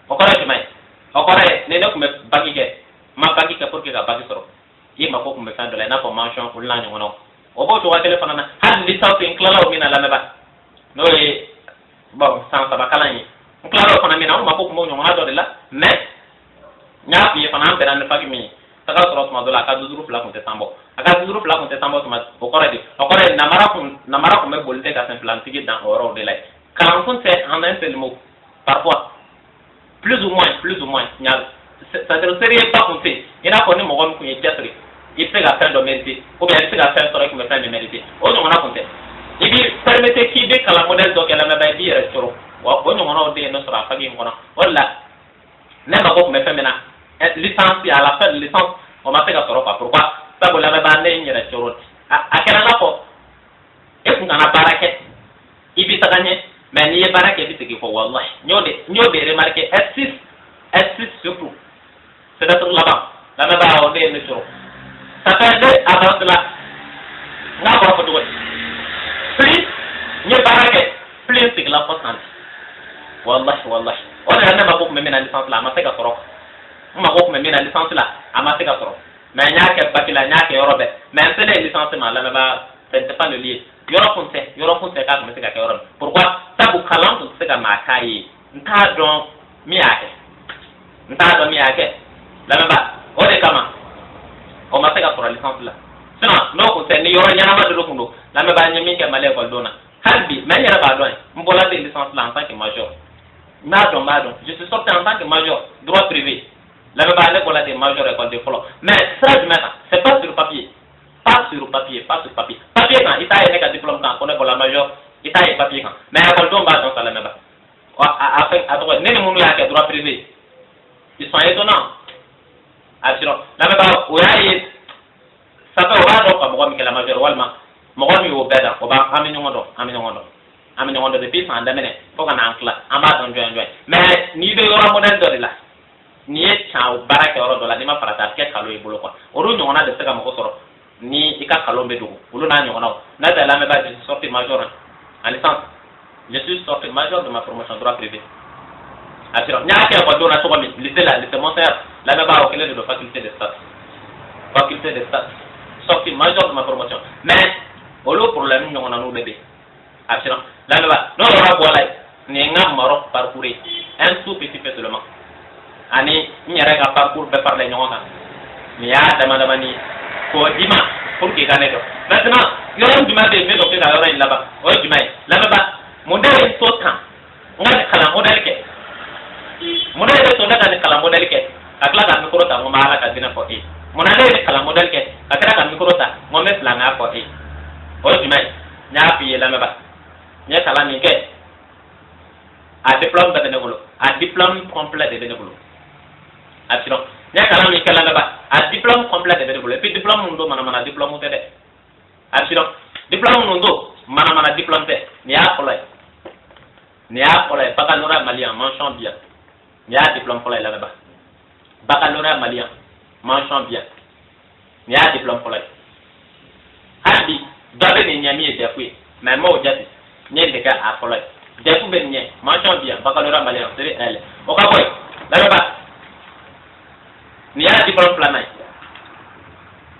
o ko rek may o ko rek ne nak me bagike ma bagike pour que ka bagi soro yi ma ko me fan de la information pour la ngono o bo to wa téléphone na hal licence en claro mina la meba no e bon sans sabakala ni claro ko na mina ma ko mo ngona do de la mais nya fi fa na mbera ne fagi mi taka soro tuma dola ka duzuru fla kunte tambo aka duzuru fla kunte tambo tuma o kore namara ko me bolte ka simplantigi dans oro de lay quand on fait en un seul mot parfois plus ou moins nya ça ne serait pas compté ina ko ni mo ko kunye tiatri il fait la fin de mériter ou bien il fait la fin soro ko me fin de mériter o no na compté et puis permettez qui de kala modèle donc elle m'a dit restoro wa o no na de no sora fagi mo na wala ne ba ko me fin mena licence à la fin de licence on m'a fait la soropa pourquoi ça vous l'avez bandé ni la chorot à quel an ko et qu'on a baraket ibi ta gagné mais ni baraket bi tiki ko wallahi nyode remarquer S6 surtout c'est d'être là-bas la même ba on est ne choro ça fait deux avant cela na ko ko plus ni baraket plus c'est la force wallahi on a même pas même la licence là m'a fait la soropa ma ko me mina licence la amate ka toro mais nyaake bakila nyaake yorobe mais c'est les licences ma la ba c'est pas le lié yoro fonte ka me se ka yoro pourquoi tabu kalam to se ka makai nta don miake la ba o de kama o ma se ka toro licence la sinon no ko se ni yoro nyana ba do kundo la ba nyami ke male ko dona halbi mais yara ba don mbola de licence là en tant que major madon je suis sorti en tant que major droit privé. La même année, on a des majeurs écoles de follow. Mais ça, c'est pas sur papier. Papier, quand il a un diplôme, quand on est pour la major, il a un papier. Mais à l'école d'homme, dans la même. Après, nous avons droit privé. Ils sont étonnants. La même, ça fait au bas, la major, Walma, Moromi au bed, au bas, Aminondo, depuis en démené, pour qu'on a un classe, en bas, on joue. Mais, ni de l'or modèle de là. Ni chao baraka oro dola ni ma farata ke kalo e bolo kwa oru nyona de sega mo soro ni ika kalo be dugu ulu na nyona na da la me ba je sorti major en licence je suis sorti major de ma promotion droit privé asiro nya ke ko do na to mi lycée montaire la me ba au clé de faculté de stats sorti major de ma promotion mais olo problème nyona no bébé asiro la me ba no ra bo lai ni ngam maro parcourir un tout petit peu seulement ani nyere ka parcours be parler nyonga mi ya dama ni ko dima pour que gane do maintenant yoram dima de me do ke da yoram laba o dima laba modèle sotan ngani kala modèle ke modèle to daga ni kala modèle ke akla ka mikro ta mo mala ka dina ko e monale ni kala modèle ke akra ka mikro ta mo me planga ko e o dima nya pi laba nya kala ni ke a diplôme de bénévole a diplôme complet de bénévole. Absolument. Nya kala mi kala ba a diplôme complet de bénévole. Et puis diplôme ndo mana diplôme te de. Absolument. Diplôme ndo mana diplôme te. Ni a kolay baccalauréat malien mention bien. Ni a diplôme kolay la ba. Baccalauréat malien mention bien. Ni a diplôme kolay. Hadi dobe ni nyami e defui. Mais mo jati. Ni de ka a kolay. Defu ben nye mention bien baccalauréat malien c'est elle. O ka boy. La ba ni a diplôme planay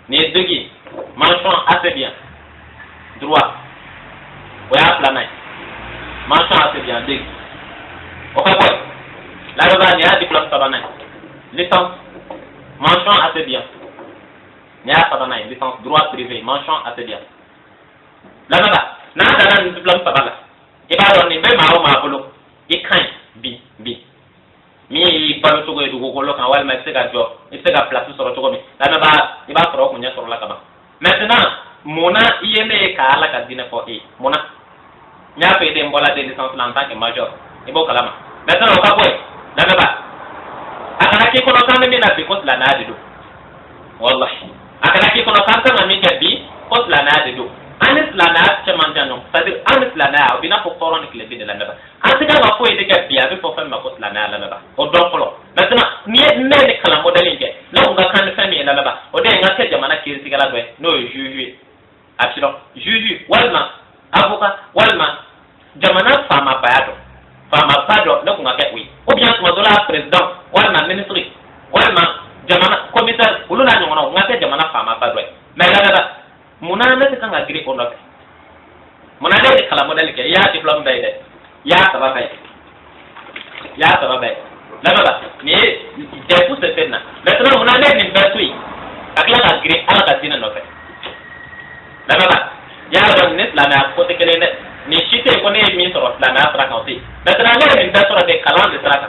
ni degi mention assez bien droit oya planay mention assez bien degi okay boy la roba ni a diplôme tabanay licence mention assez bien ni a tabanay licence droit privé mention assez bien la roba na da diplôme tabala e ba ron ni be ma o ma bolo e kan bi mi pa to go edugo ko lo kan wal ma sega jo sega place so to go mi la me ba e ba pro ko nya so la ka ba maintenant mona yene ka ala ka dina ko e mona nya pe de mbola de licence en tant que major e bo kala ma maintenant o ka boy la me ba akana ki ko no kan mi na bi ko la na de do wallahi akana ki ko no kan tan mi ka bi ko la na de do anis la na chamandano c'est-à-dire anis la na bina ko foron ki le bi de la me ba antika ga fo ide ka bi abi fo fa ma ko la na la me ba o don folo maintenant ni ne kala modèle ke la on ga kan famille la me ba o de nga ke jamana ki sigala do no juju Absilo juju walma avocat walma jamana fama bayado fama bado na kunga ke wi ou bien tuma dola président walma ministre walma jamana commissaire uluna nyongona ngate jamana fama bado mais la munana ne kan agri on no munana de kala model ke ya diplôme bayde ya sababay la ni de tout ce fait na maintenant munana ni betui akla agri ala katina no fait la ya ban ne la na ko te kele ne ni shite ko ne mi soro la na tra ka oti maintenant ne min da soro de kalan de traka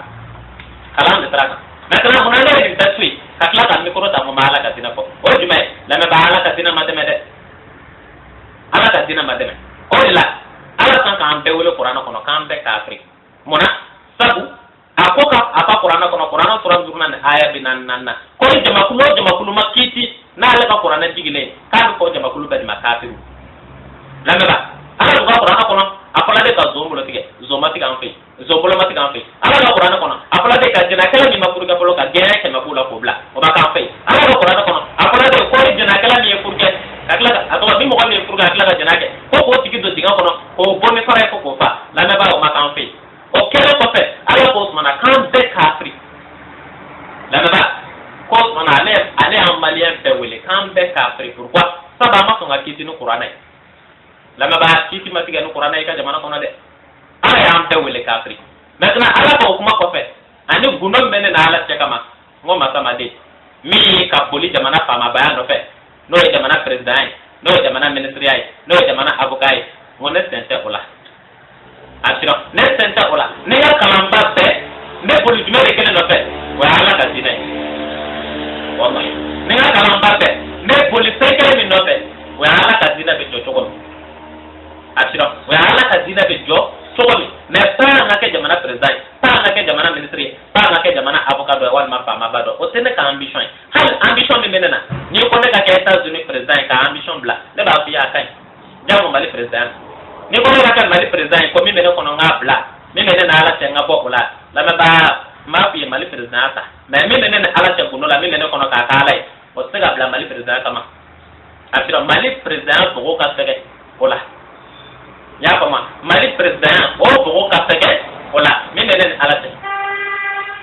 maintenant on a ne min da sui kakla ka mi ko ta mo mala ka tina ko o jume la me ba ala ka tina ma de ala ka tina ma de o la ala kan ka ambe wole qur'an ko no kan be ka afri mona sabu akoka apa qur'an ko no qur'an sura durna ne aya binan nanna ko jama kulu makiti na ala ka qur'an digile kan ko jama kulu be makafiru la meba ala ko qur'an ko no apala de ka zombulo tige zomati ka amfi zombulo mati ka amfi ala ko qur'an ko no apala de ka jina kala ni mafuru ka polo ka gene ke mabula ko bla o ba ka amfi ala ko qur'an ko no apala de ko jina kala ni furke akla ato mi mo ko ni furke akla ka jina ke ko tigi do diga ko no ko bonni fara ko fa la meba o ma ka amfi o kele ko fe ala ko mana kan be kafri la meba ko mana ale amalien pe wele kan be kafri pourquoi saba ma ko ngakiti no qur'an la maba kiti matiga no qur'an ka jamana kono de ala ya amte wele kafri maintenant ala ko kuma ko fe ani gunom mene na ala chekama ngoma sama de mi ka poli jamana fama baya no fe no e jamana president no e jamana ministre ay no e jamana avocat ngone sente ola asiro ne sente ola ne ya kalamba be ne poli jumere kene no fe wa ala ka dinai wallahi ne ya kalamba be ne poli sekere mi no fe wa ala ka dinai be chocho asiro wa ala ka dina be jo sokomi me pa na ke jamana president pa na ke jamana ministry pa na ke jamana avocat do wal ma pa ma bado o tene ka ambition hal ambition de menena ni ko ne ka ke États-Unis president ka ambition bla ne ba fi akai jamu mali president ni ko ne ka mali president ko mi mene ko no ngabla mi mene na ala tenga bokola la me ba ma fi mali president ta me mi mene na ala tenga no la mi mene ko no ka kala o tega bla mali president kama asiro mali president ko ka tege ola ya kama mali president o bogo ka tege ola mi menen alate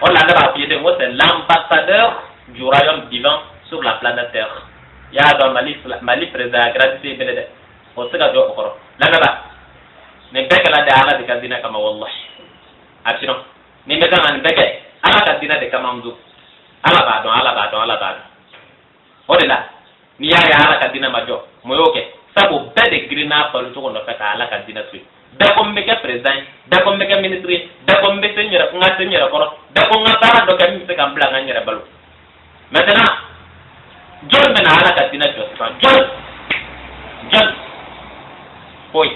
ola da ba fiede mo c'est l'ambassadeur du royaume divin sur la planète terre ya do mali president gratuité belede o sega do ko la ba ne beke la da ala de kadina kama wallahi atino ni me kan beke ala kadina de kama mdu ala ba do o de la ni ya ala kadina majo moyoke sabu bede grina palu to no feka ala kan dina sui da ko meke president da ko meke ministry da ko meke senyera ko da ko ngata do kan se kan blanga nyera balu maintenant jol mena ala kan dina jol boy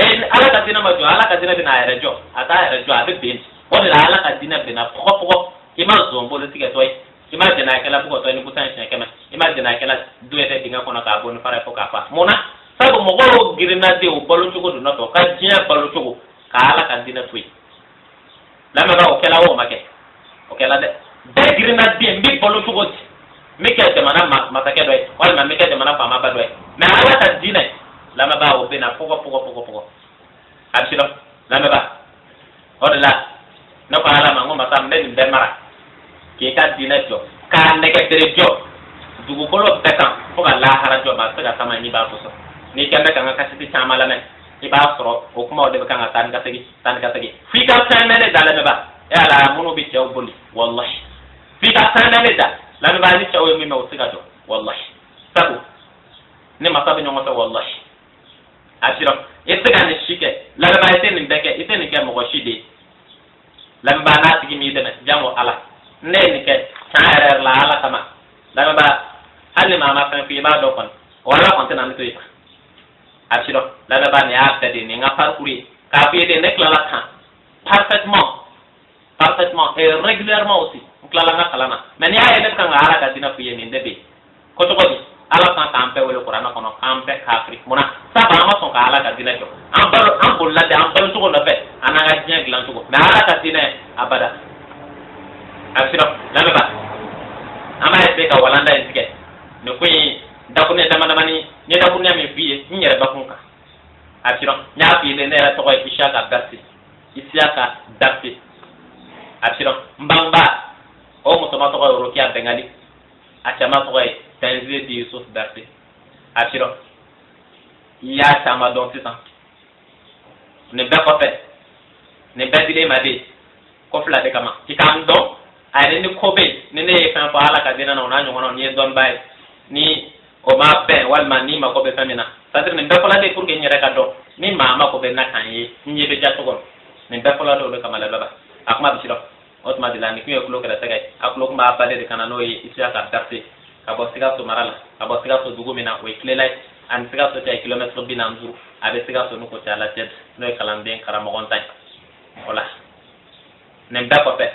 ala kan dina ma jo ala kan dina bina era jo ata era jo abe ben o de ala kan dina bina poko ima zombo le tiga toy ima jena kala bugo to ni butan chen kema ima jena kala duete dinga kono ka bonu fara ko ka fa mona sabu mo go girina de o balu chugo do no ka jiya balu chugo ka ala kan dina tui la me ba o kala o make o kala de girina de mbi balu chugo mi ke de mana matake do wal ma mi ke de mana fa ma ba do me ala kan dina la me ba o bena poko absilo la me ba o de la no pa ala ma ngoma sam de be mara ke ka dina jo ka ne ke tere jo dugu bolo betan fo ka la hara jo ma se ka sama ni ba ko so ni kembe kan ka siti chama la men i ba soro o kuma o de kan tan ka tegi fi ka tan ne da la ba ya la munu bi jaw boli wallahi fi ka tan ne da la ba ni chaw mi ma o se ka jo wallahi sabu ne ma sabu nyongo so wallahi asiro ese ka ne shike la ba ese ni beke ese ni ke mo ko shide la ba na tigi mi de jamo ala ne ni ke tayar la ala kama la ba hali ma ma fi ba do kon wala kon tan to yi asiro la ba ni afta de ni nga parcourir ka fi de nek la kan parfaitement et régulièrement aussi klala nga kalana mais ni ay def kan ala ka dina fi ni ndebe ko to ko ala kan kampe wala qur'an ko no kampe kafri mona saba ma son ka ala ka dina jo am bol la de am bol to ko no fe ananga jeng lan to ko mais ala ka dina abada asiro la ba ama ese ka walanda ese ne ko da ko ne dama mani ne da bunya me fiye ni yere ba kunka atiro nya fi ne ne to ko Ishaka Darsi Isiaka Darsi atiro mbamba o mutoma to ko Rokia Bengali achama to ko Tanzil di Yusuf Darsi atiro ya chama don sisan ne ba ko fe ne ba dile made ko fla de kama ki kam don ay ni ko be ne fa fa ala ka dina no na nyono ni don bay ni o ma ben wal man ni ma ko be famina c'est-à-dire ne ba fala de pour que nyere ka do ni ma ko be na kan yi ni be jatto gon ne ba fala do kama la baba akma bi silo otma de la ni ko ko la tagay aklo ko ma ba de kana no yi Isiaka Darsi ka bo siga to marala ka bo siga to dugu mina o clelay an siga to tay kilomètre binanzu abe siga to no ko tala tet no kalande karamo gon tay wala ne ba ko pe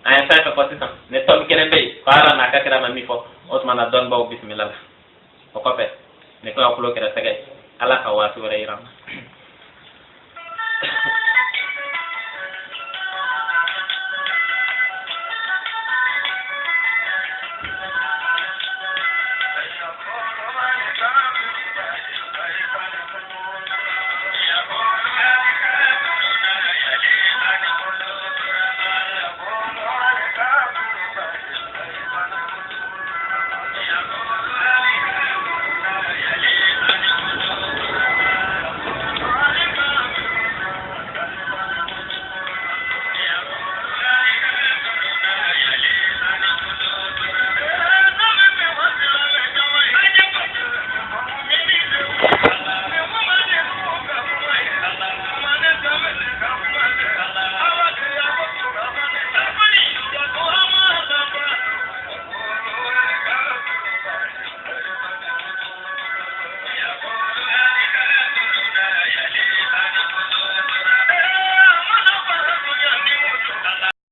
ay fa ko sisan ne tom kenen be fara na ka kira ma mi fo otma na don ba bismillah ko pe ne ko aklo kira tagay ala ka wasi wara iram